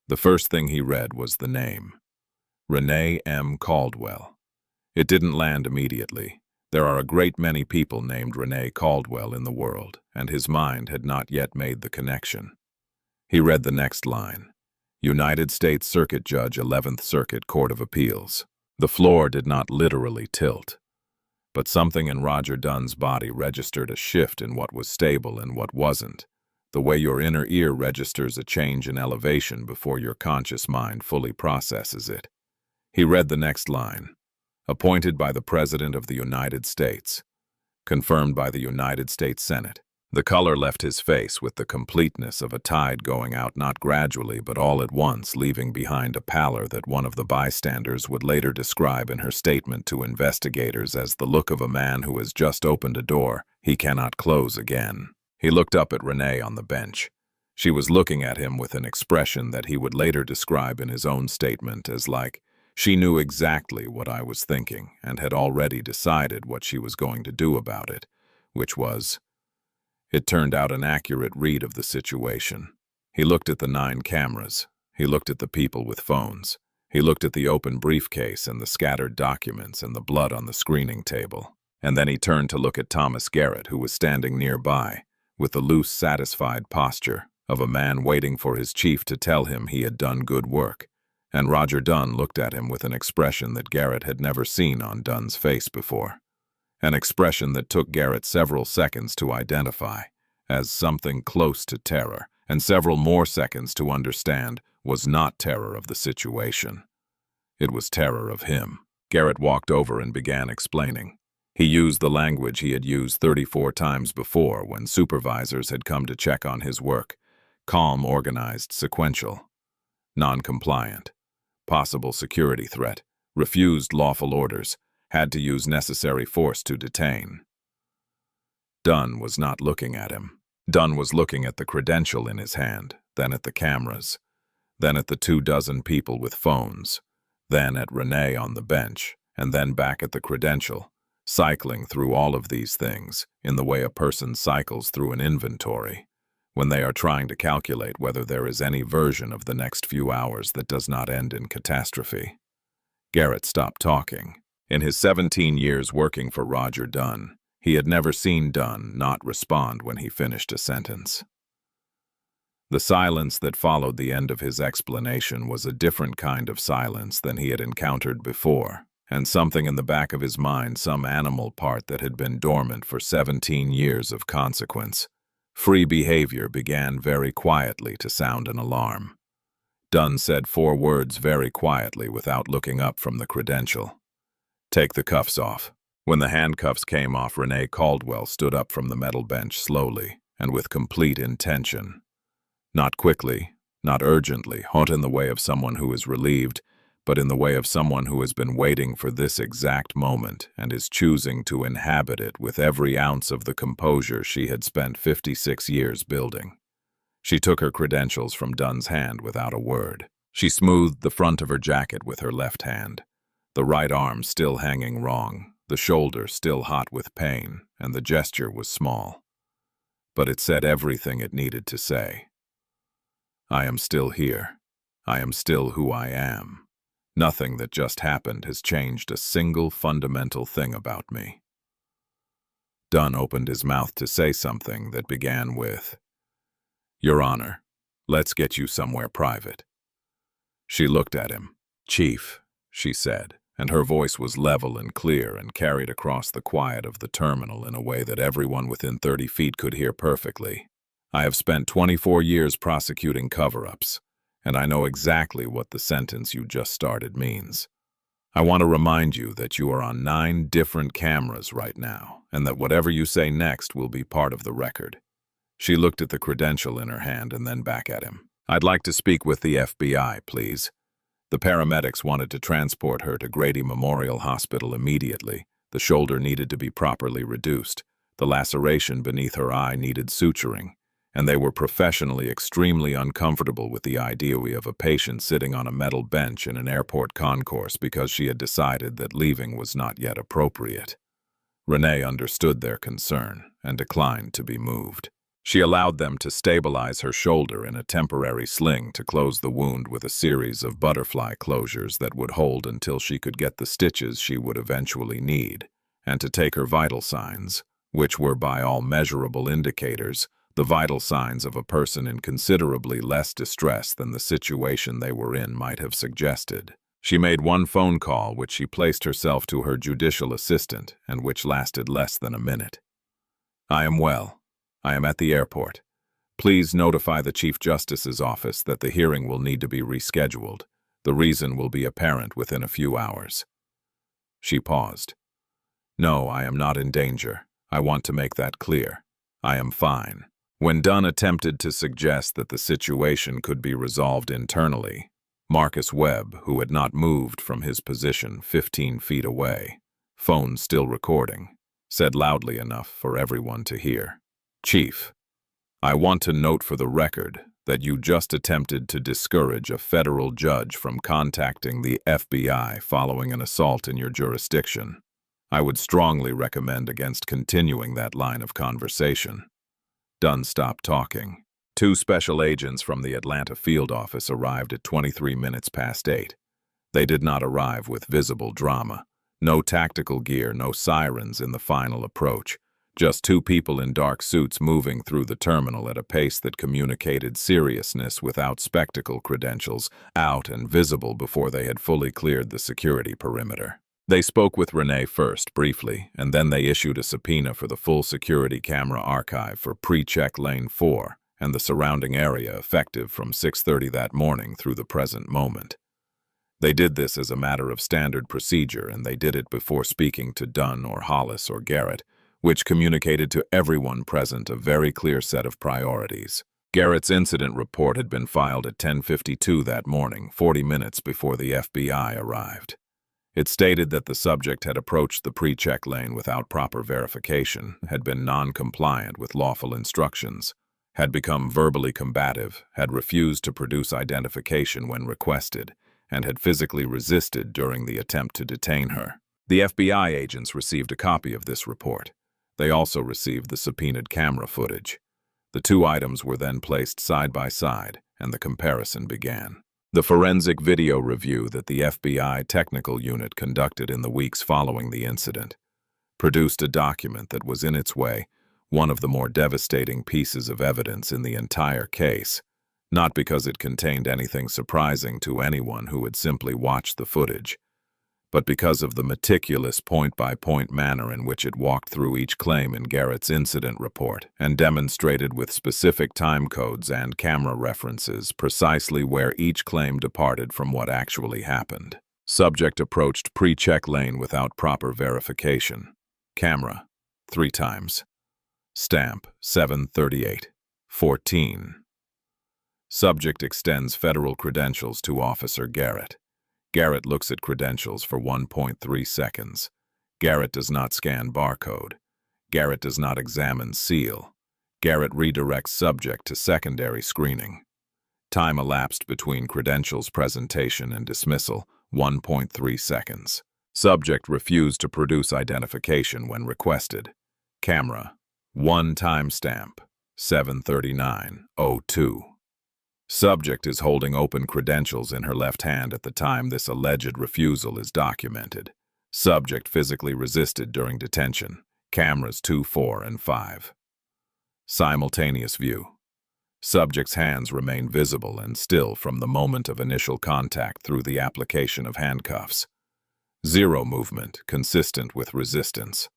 The first thing he read was the name, Renee M. Caldwell. It didn't land immediately. There are a great many people named Renee Caldwell in the world, and his mind had not yet made the connection. He read the next line, United States Circuit Judge, 11th Circuit Court of Appeals. The floor did not literally tilt, but something in Roger Dunn's body registered a shift in what was stable and what wasn't. the way your inner ear registers a change in elevation before your conscious mind fully processes it. He read the next line. Appointed by the President of the United States. Confirmed by the United States Senate. The color left his face with the completeness of a tide going out not gradually but all at once, leaving behind a pallor that one of the bystanders would later describe in her statement to investigators as the look of a man who has just opened a door he cannot close again. He looked up at Renee on the bench. She was looking at him with an expression that he would later describe in his own statement as like, "She knew exactly what I was thinking and had already decided what she was going to do about it," which was... It turned out an accurate read of the situation. He looked at the 9 cameras. He looked at the people with phones. He looked at the open briefcase and the scattered documents and the blood on the screening table. And then he turned to look at Thomas Garrett, who was standing nearby, with the loose, satisfied posture of a man waiting for his chief to tell him he had done good work. And Roger Dunn looked at him with an expression that Garrett had never seen on Dunn's face before. An expression that took Garrett several seconds to identify as something close to terror, and several more seconds to understand was not terror of the situation. It was terror of him. Garrett walked over and began explaining. He used the language he had used 34 times before when supervisors had come to check on his work. Calm, organized, sequential. Non-compliant. Possible security threat. Refused lawful orders. Had to use necessary force to detain. Dunn was not looking at him. Dunn was looking at the credential in his hand, then at the cameras, then at the 24 people with phones, then at Renee on the bench, and then back at the credential, cycling through all of these things in the way a person cycles through an inventory when they are trying to calculate whether there is any version of the next few hours that does not end in catastrophe. Garrett stopped talking. In his 17 years working for Roger Dunn, he had never seen Dunn not respond when he finished a sentence. The silence that followed the end of his explanation was a different kind of silence than he had encountered before, and something in the back of his mind, some animal part that had been dormant for 17 years of consequence, free behavior, began very quietly to sound an alarm. Dunn said 4 words very quietly without looking up from the credential. "Take the cuffs off." When the handcuffs came off, Renee Caldwell stood up from the metal bench slowly and with complete intention. Not quickly, not urgently, not in the way of someone who is relieved, but in the way of someone who has been waiting for this exact moment and is choosing to inhabit it with every ounce of the composure she had spent 56 years building. She took her credentials from Dunn's hand without a word. She smoothed the front of her jacket with her left hand. The right arm still hanging wrong, the shoulder still hot with pain, and the gesture was small. But it said everything it needed to say. I am still here. I am still who I am. Nothing that just happened has changed a single fundamental thing about me. Dunn opened his mouth to say something that began with, "Your Honor, let's get you somewhere private." She looked at him. "Chief," she said, and her voice was level and clear and carried across the quiet of the terminal in a way that everyone within 30 feet could hear perfectly. "I have spent 24 years prosecuting cover-ups, and I know exactly what the sentence you just started means. I want to remind you that you are on 9 different cameras right now, and that whatever you say next will be part of the record." She looked at the credential in her hand and then back at him. "I'd like to speak with the FBI, please." The paramedics wanted to transport her to Grady Memorial Hospital immediately. The shoulder needed to be properly reduced. The laceration beneath her eye needed suturing, and they were professionally extremely uncomfortable with the idea of a patient sitting on a metal bench in an airport concourse because she had decided that leaving was not yet appropriate. Renee understood their concern and declined to be moved. She allowed them to stabilize her shoulder in a temporary sling to close the wound with a series of butterfly closures that would hold until she could get the stitches she would eventually need, and to take her vital signs, which were by all measurable indicators the vital signs of a person in considerably less distress than the situation they were in might have suggested. She made one phone call which she placed herself to her judicial assistant and which lasted less than a minute. "I am well. I am at the airport. Please notify the Chief Justice's office that the hearing will need to be rescheduled. The reason will be apparent within a few hours." She paused. "No, I am not in danger. I want to make that clear. I am fine." When Dunn attempted to suggest that the situation could be resolved internally, Marcus Webb, who had not moved from his position 15 feet away, phone still recording, said loudly enough for everyone to hear, "Chief, I want to note for the record that you just attempted to discourage a federal judge from contacting the FBI following an assault in your jurisdiction. I would strongly recommend against continuing that line of conversation." Dunn stopped talking. Two special agents from the Atlanta field office arrived at 23 minutes past 8. They did not arrive with visible drama. No tactical gear, no sirens in the final approach. Just two people in dark suits moving through the terminal at a pace that communicated seriousness without spectacle credentials, out and visible before they had fully cleared the security perimeter. They spoke with Renee first, briefly, and then they issued a subpoena for the full security camera archive for pre-check lane 4 and the surrounding area effective from 6:30 that morning through the present moment. They did this as a matter of standard procedure, and they did it before speaking to Dunn or Hollis or Garrett, which communicated to everyone present a very clear set of priorities. Garrett's incident report had been filed at 10:52 that morning, 40 minutes before the FBI arrived. It stated that the subject had approached the pre-check lane without proper verification, had been non-compliant with lawful instructions, had become verbally combative, had refused to produce identification when requested, and had physically resisted during the attempt to detain her. The FBI agents received a copy of this report. They also received the subpoenaed camera footage. The two items were then placed side by side, and the comparison began. The forensic video review that the FBI technical unit conducted in the weeks following the incident produced a document that was in its way one of the more devastating pieces of evidence in the entire case, not because it contained anything surprising to anyone who had simply watched the footage, but because of the meticulous point-by-point manner in which it walked through each claim in Garrett's incident report and demonstrated with specific time codes and camera references precisely where each claim departed from what actually happened. Subject approached pre-check lane without proper verification. Camera, 3 times. Stamp, 7/38/14. Subject extends federal credentials to Officer Garrett. Garrett looks at credentials for 1.3 seconds. Garrett does not scan barcode. Garrett does not examine seal. Garrett redirects subject to secondary screening. Time elapsed between credentials presentation and dismissal, 1.3 seconds. Subject refused to produce identification when requested. Camera, 1 timestamp, 7:39:02. Subject is holding open credentials in her left hand at the time this alleged refusal is documented. Subject physically resisted during detention. Cameras 2, 4, and 5. Simultaneous view. Subject's hands remain visible and still from the moment of initial contact through the application of handcuffs. Zero movement, consistent with resistance.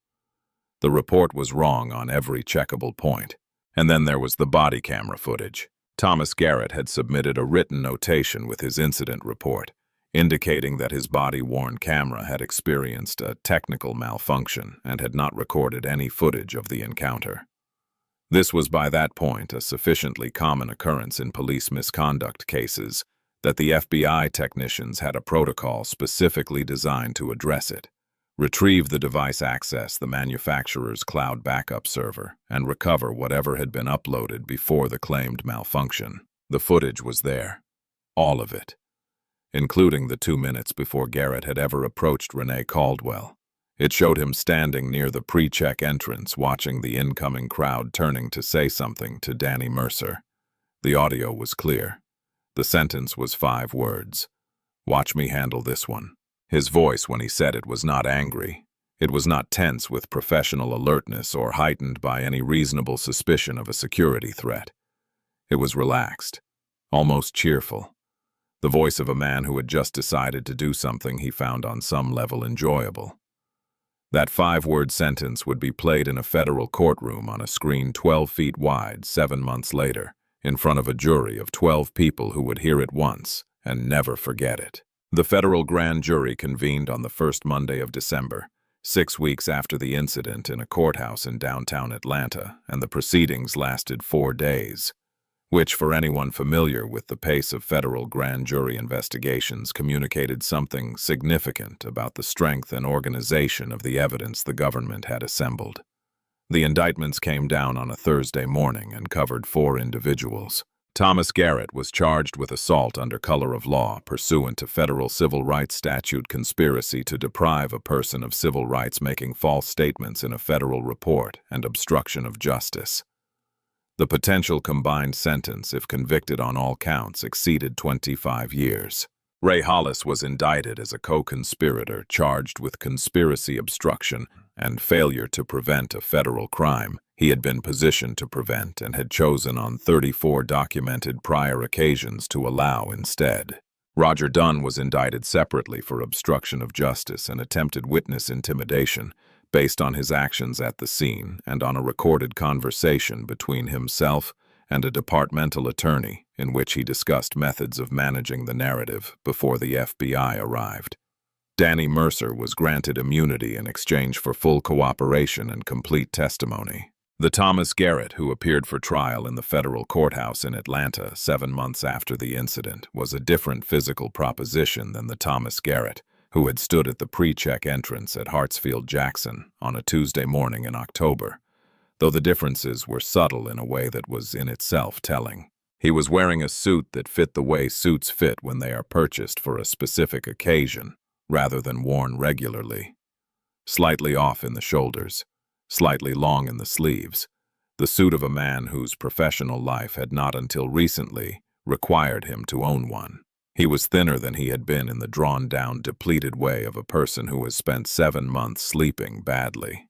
The report was wrong on every checkable point. And then there was the body camera footage. Thomas Garrett had submitted a written notation with his incident report, indicating that his body-worn camera had experienced a technical malfunction and had not recorded any footage of the encounter. This was by that point a sufficiently common occurrence in police misconduct cases that the FBI technicians had a protocol specifically designed to address it. Retrieve the device, access the manufacturer's cloud backup server, and recover whatever had been uploaded before the claimed malfunction. The footage was there. All of it. Including the 2 minutes before Garrett had ever approached Renee Caldwell. It showed him standing near the pre-check entrance watching the incoming crowd turning to say something to Danny Mercer. The audio was clear. The sentence was 5 words. "Watch me handle this one." His voice when he said it was not angry. It was not tense with professional alertness or heightened by any reasonable suspicion of a security threat. It was relaxed, almost cheerful. The voice of a man who had just decided to do something he found on some level enjoyable. That 5-word sentence would be played in a federal courtroom on a screen 12 feet wide 7 months later, in front of a jury of 12 people who would hear it once and never forget it. The federal grand jury convened on the first Monday of December, 6 weeks after the incident in a courthouse in downtown Atlanta, and the proceedings lasted 4 days, which, for anyone familiar with the pace of federal grand jury investigations, communicated something significant about the strength and organization of the evidence the government had assembled. The indictments came down on a Thursday morning and covered 4 individuals. Thomas Garrett was charged with assault under color of law pursuant to federal civil rights statute conspiracy to deprive a person of civil rights making false statements in a federal report and obstruction of justice. The potential combined sentence, if convicted on all counts, exceeded 25 years. Ray Hollis was indicted as a co-conspirator charged with conspiracy obstruction and failure to prevent a federal crime he had been positioned to prevent and had chosen on 34 documented prior occasions to allow instead. Roger Dunn was indicted separately for obstruction of justice and attempted witness intimidation based on his actions at the scene and on a recorded conversation between himself and a departmental attorney in which he discussed methods of managing the narrative before the FBI arrived. Danny Mercer was granted immunity in exchange for full cooperation and complete testimony. The Thomas Garrett, who appeared for trial in the federal courthouse in Atlanta 7 months after the incident, was a different physical proposition than the Thomas Garrett who had stood at the pre-check entrance at Hartsfield-Jackson on a Tuesday morning in October, though the differences were subtle in a way that was in itself telling. He was wearing a suit that fit the way suits fit when they are purchased for a specific occasion, rather than worn regularly. Slightly off in the shoulders, slightly long in the sleeves, the suit of a man whose professional life had not until recently required him to own one. He was thinner than he had been in the drawn-down, depleted way of a person who has spent 7 months sleeping badly.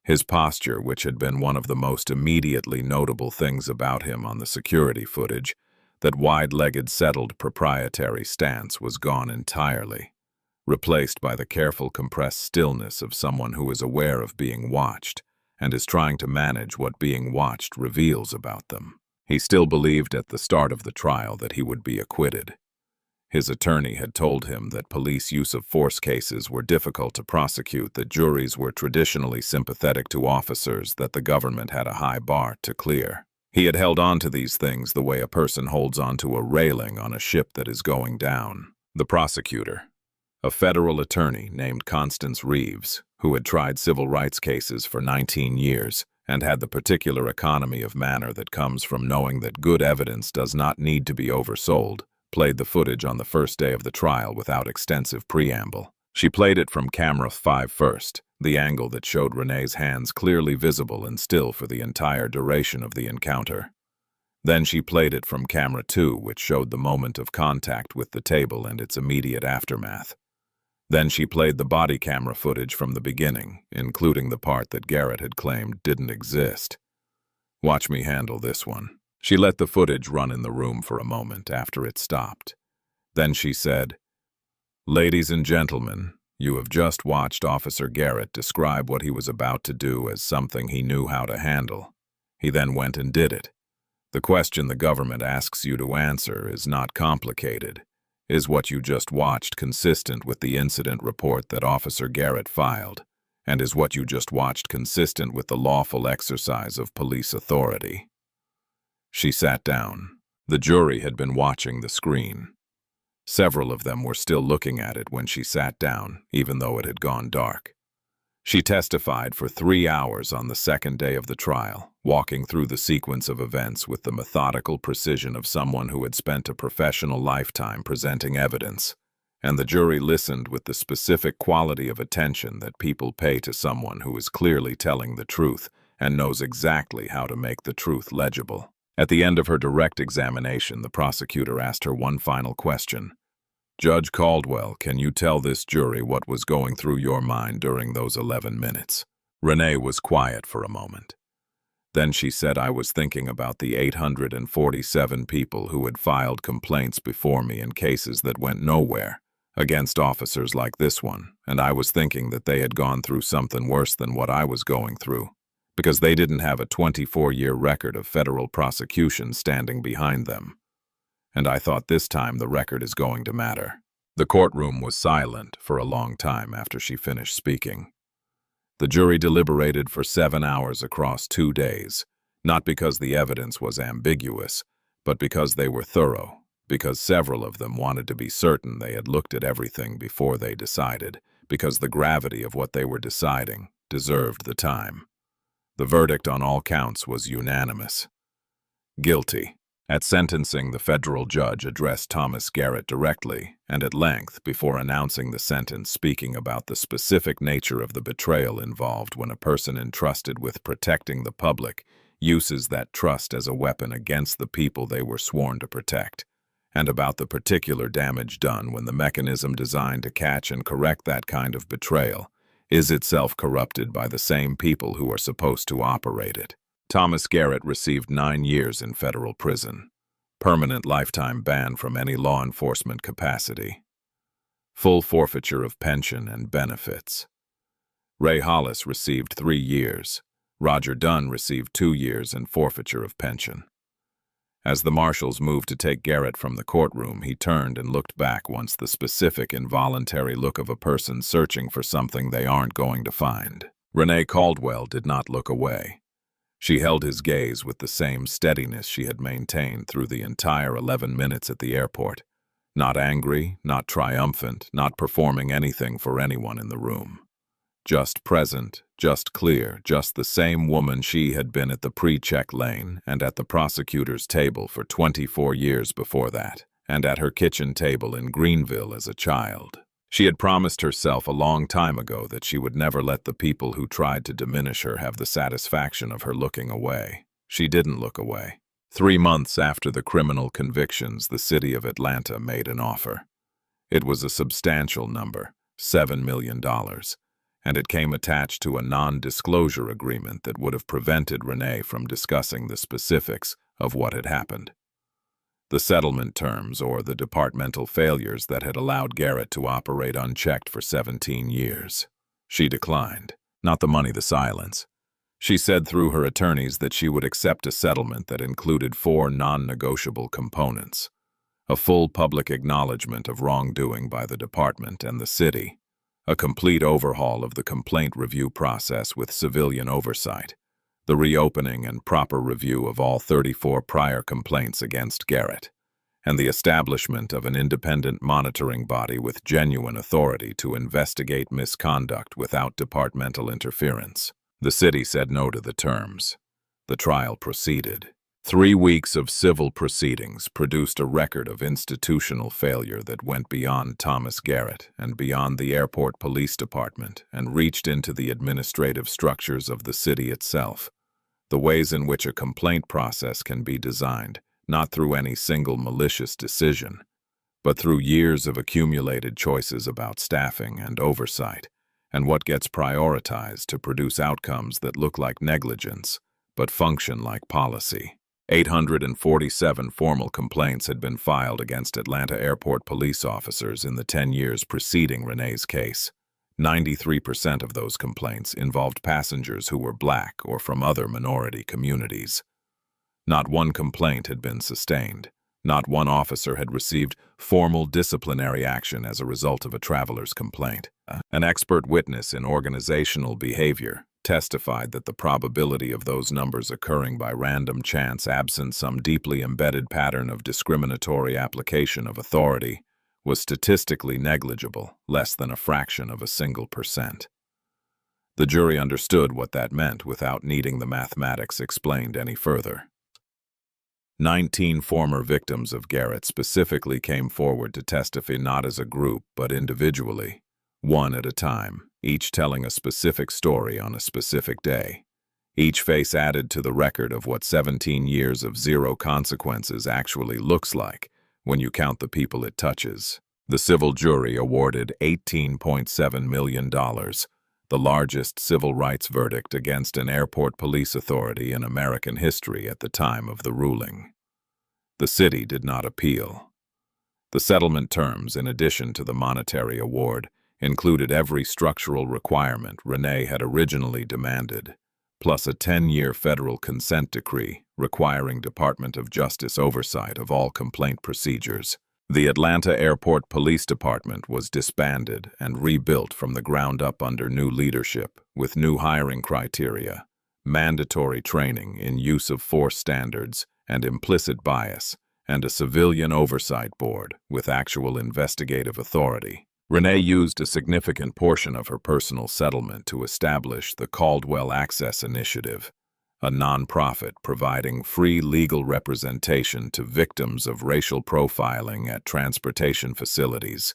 His posture, which had been one of the most immediately notable things about him on the security footage, that wide-legged, settled proprietary stance, was gone entirely, replaced by the careful, compressed stillness of someone who is aware of being watched and is trying to manage what being watched reveals about them. He still believed at the start of the trial that he would be acquitted. His attorney had told him that police use of force cases were difficult to prosecute, that juries were traditionally sympathetic to officers, that the government had a high bar to clear. He had held on to these things the way a person holds onto a railing on a ship that is going down. The prosecutor, a federal attorney named Constance Reeves, who had tried civil rights cases for 19 years and had the particular economy of manner that comes from knowing that good evidence does not need to be oversold, played the footage on the first day of the trial without extensive preamble. She played it from camera 5 first, the angle that showed Renee's hands clearly visible and still for the entire duration of the encounter. Then she played it from camera 2, which showed the moment of contact with the table and its immediate aftermath. Then she played the body camera footage from the beginning, including the part that Garrett had claimed didn't exist. "Watch me handle this one." She let the footage run in the room for a moment after it stopped. Then she said, "Ladies and gentlemen, you have just watched Officer Garrett describe what he was about to do as something he knew how to handle. He then went and did it. The question the government asks you to answer is not complicated. Is what you just watched consistent with the incident report that Officer Garrett filed? And is what you just watched consistent with the lawful exercise of police authority?" She sat down. The jury had been watching the screen. Several of them were still looking at it when she sat down, even though it had gone dark. She testified for 3 hours on the second day of the trial, walking through the sequence of events with the methodical precision of someone who had spent a professional lifetime presenting evidence, and the jury listened with the specific quality of attention that people pay to someone who is clearly telling the truth and knows exactly how to make the truth legible. At the end of her direct examination, the prosecutor asked her one final question. "Judge Caldwell, can you tell this jury what was going through your mind during those 11 minutes? Renee was quiet for a moment. Then she said, "I was thinking about the 847 people who had filed complaints before me in cases that went nowhere, against officers like this one, and I was thinking that they had gone through something worse than what I was going through, because they didn't have a 24-year record of federal prosecution standing behind them. And I thought this time the record is going to matter. The courtroom was silent for a long time after she finished speaking. The jury deliberated for 7 hours across 2 days, not because the evidence was ambiguous, but because they were thorough, because several of them wanted to be certain they had looked at everything before they decided, because the gravity of what they were deciding deserved the time. The verdict on all counts was unanimous. Guilty. At sentencing, the federal judge addressed Thomas Garrett directly and at length before announcing the sentence, speaking about the specific nature of the betrayal involved when a person entrusted with protecting the public uses that trust as a weapon against the people they were sworn to protect, and about the particular damage done when the mechanism designed to catch and correct that kind of betrayal is itself corrupted by the same people who are supposed to operate it. Thomas Garrett received 9 years in federal prison, permanent lifetime ban from any law enforcement capacity, full forfeiture of pension and benefits. Ray Hollis received 3 years. Roger Dunn received 2 years and forfeiture of pension. As the marshals moved to take Garrett from the courtroom, he turned and looked back once, the specific, involuntary look of a person searching for something they aren't going to find. Renee Caldwell did not look away. She held his gaze with the same steadiness she had maintained through the entire 11 minutes at the airport. Not angry, not triumphant, not performing anything for anyone in the room. Just present, just clear, just the same woman she had been at the pre-check lane and at the prosecutor's table for 24 years before that, and at her kitchen table in Greenville as a child. She had promised herself a long time ago that she would never let the people who tried to diminish her have the satisfaction of her looking away. She didn't look away. 3 months after the criminal convictions, the city of Atlanta made an offer. It was a substantial number, $7 million, and it came attached to a non-disclosure agreement that would have prevented Renee from discussing the specifics of what had happened. The settlement terms, or the departmental failures that had allowed Garrett to operate unchecked for 17 years. She declined. Not the money, the silence. She said through her attorneys that she would accept a settlement that included 4 non-negotiable components: a full public acknowledgement of wrongdoing by the department and the city, a complete overhaul of the complaint review process with civilian oversight, the reopening and proper review of all 34 prior complaints against Garrett, and the establishment of an independent monitoring body with genuine authority to investigate misconduct without departmental interference. The city said no to the terms. The trial proceeded. 3 weeks of civil proceedings produced a record of institutional failure that went beyond Thomas Garrett and beyond the airport police department and reached into the administrative structures of the city itself. The ways in which a complaint process can be designed, not through any single malicious decision, but through years of accumulated choices about staffing and oversight, and what gets prioritized to produce outcomes that look like negligence, but function like policy. 847 formal complaints had been filed against Atlanta airport police officers in the 10 years preceding Renee's case. 93% of those complaints involved passengers who were Black or from other minority communities. Not one complaint had been sustained. Not one officer had received formal disciplinary action as a result of a traveler's complaint. An expert witness in organizational behavior testified that the probability of those numbers occurring by random chance, absent some deeply embedded pattern of discriminatory application of authority, was statistically negligible, less than a fraction of a single %. The jury understood what that meant without needing the mathematics explained any further. 19 former victims of Garrett specifically came forward to testify, not as a group but individually, one at a time, each telling a specific story on a specific day. Each face added to the record of what 17 years of zero consequences actually looks like when you count the people it touches. The civil jury awarded $18.7 million, the largest civil rights verdict against an airport police authority in American history at the time of the ruling. The city did not appeal. The settlement terms, in addition to the monetary award, included every structural requirement Renee had originally demanded, plus a 10-year federal consent decree requiring Department of Justice oversight of all complaint procedures. The Atlanta Airport Police Department was disbanded and rebuilt from the ground up under new leadership, with new hiring criteria, mandatory training in use of force standards and implicit bias, and a civilian oversight board with actual investigative authority. Renee used a significant portion of her personal settlement to establish the Caldwell Access Initiative, a nonprofit providing free legal representation to victims of racial profiling at transportation facilities,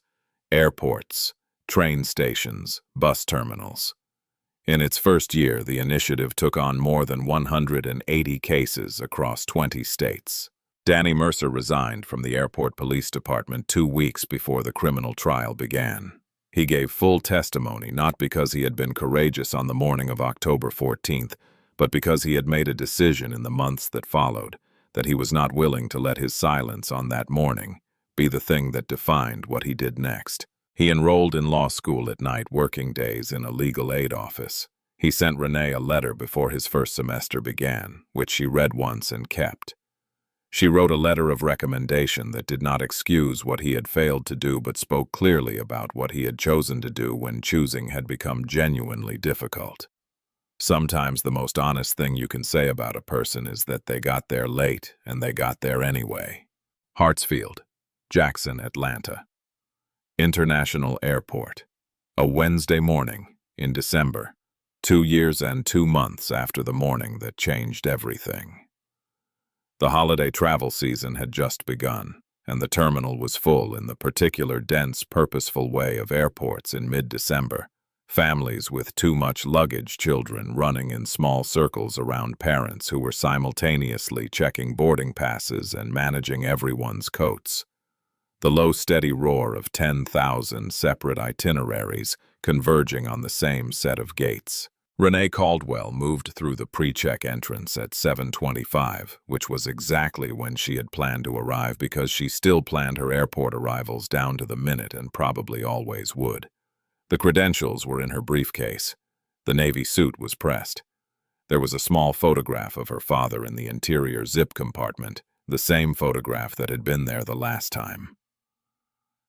airports, train stations, bus terminals. In its first year, the initiative took on more than 180 cases across 20 states. Danny Mercer resigned from the Airport Police Department 2 weeks before the criminal trial began. He gave full testimony not because he had been courageous on the morning of October 14th, but because he had made a decision in the months that followed, that he was not willing to let his silence on that morning be the thing that defined what he did next. He enrolled in law school at night, working days in a legal aid office. He sent Renee a letter before his first semester began, which she read once and kept. She wrote a letter of recommendation that did not excuse what he had failed to do but spoke clearly about what he had chosen to do when choosing had become genuinely difficult. Sometimes the most honest thing you can say about a person is that they got there late and they got there anyway. Hartsfield, Jackson, Atlanta. International Airport. A Wednesday morning in December, 2 years and 2 months after the morning that changed everything. The holiday travel season had just begun, and the terminal was full in the particular dense, purposeful way of airports in mid-December. Families with too much luggage, children running in small circles around parents who were simultaneously checking boarding passes and managing everyone's coats. The low, steady roar of 10,000 separate itineraries converging on the same set of gates. Renee Caldwell moved through the pre-check entrance at 7:25, which was exactly when she had planned to arrive because she still planned her airport arrivals down to the minute and probably always would. The credentials were in her briefcase. The navy suit was pressed. There was a small photograph of her father in the interior zip compartment, the same photograph that had been there the last time.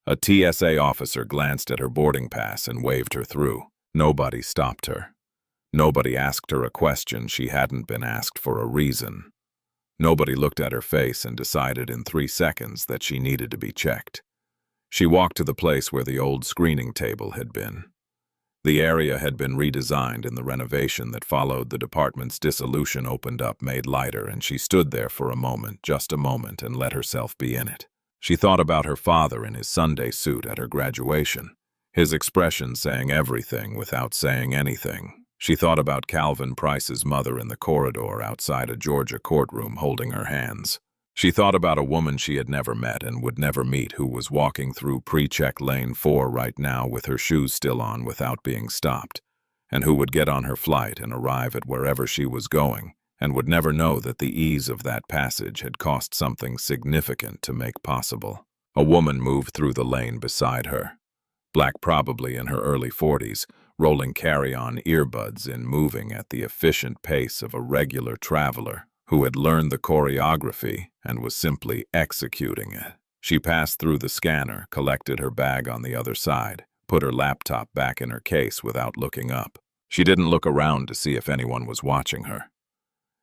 A TSA officer glanced at her boarding pass and waved her through. Nobody stopped her. Nobody asked her a question she hadn't been asked for a reason. Nobody looked at her face and decided in 3 seconds that she needed to be checked. She walked to the place where the old screening table had been. The area had been redesigned and the renovation that followed the department's dissolution opened up, made lighter, and she stood there for a moment, just a moment, and let herself be in it. She thought about her father in his Sunday suit at her graduation, his expression saying everything without saying anything. She thought about Calvin Price's mother in the corridor outside a Georgia courtroom holding her hands. She thought about a woman she had never met and would never meet who was walking through pre-check lane 4 right now with her shoes still on without being stopped, and who would get on her flight and arrive at wherever she was going, and would never know that the ease of that passage had cost something significant to make possible. A woman moved through the lane beside her. Black, probably in her early 40s, rolling carry-on earbuds in, moving at the efficient pace of a regular traveler who had learned the choreography and was simply executing it. She passed through the scanner, collected her bag on the other side, put her laptop back in her case without looking up. She didn't look around to see if anyone was watching her.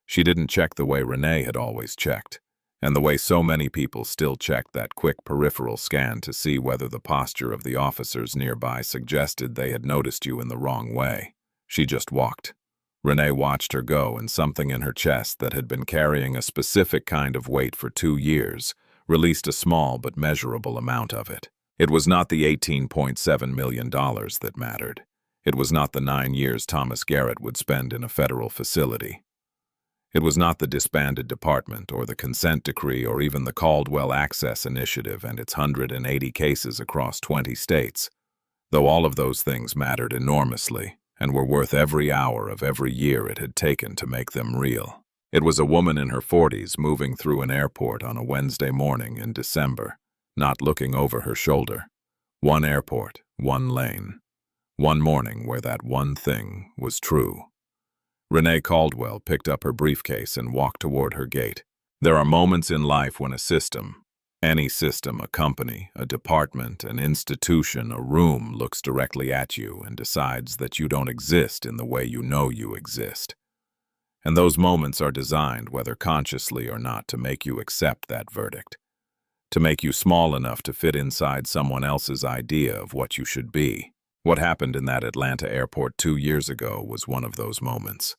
She didn't check the way Renee had always checked, and the way so many people still checked that quick peripheral scan to see whether the posture of the officers nearby suggested they had noticed you in the wrong way. She just walked. Renee watched her go, and something in her chest that had been carrying a specific kind of weight for 2 years released a small but measurable amount of it. It was not the $18.7 million that mattered. It was not the 9 years Thomas Garrett would spend in a federal facility. It was not the disbanded department or the consent decree or even the Caldwell Access Initiative and its 180 cases across 20 states, though all of those things mattered enormously and were worth every hour of every year it had taken to make them real. It was a woman in her 40s moving through an airport on a Wednesday morning in December, not looking over her shoulder. One airport, one lane. One morning where that one thing was true. Renee Caldwell picked up her briefcase and walked toward her gate. There are moments in life when a system, any system, a company, a department, an institution, a room, looks directly at you and decides that you don't exist in the way you know you exist. And those moments are designed, whether consciously or not, to make you accept that verdict, to make you small enough to fit inside someone else's idea of what you should be. What happened in that Atlanta airport 2 years ago was one of those moments.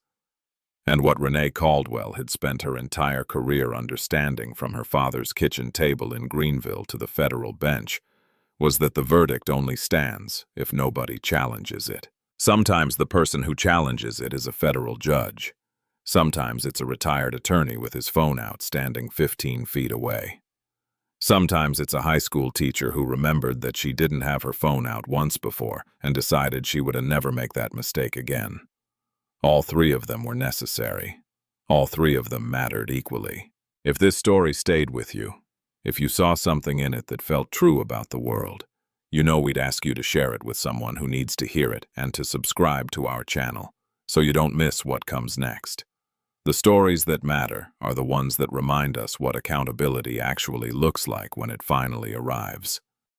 And what Renee Caldwell had spent her entire career understanding from her father's kitchen table in Greenville to the federal bench was that the verdict only stands if nobody challenges it. Sometimes the person who challenges it is a federal judge. Sometimes it's a retired attorney with his phone out standing 15 feet away. Sometimes it's a high school teacher who remembered that she didn't have her phone out once before and decided she would never make that mistake again. All three of them were necessary. All three of them mattered equally. If this story stayed with you, if you saw something in it that felt true about the world, you know we'd ask you to share it with someone who needs to hear it and to subscribe to our channel so you don't miss what comes next. The stories that matter are the ones that remind us what accountability actually looks like when it finally arrives.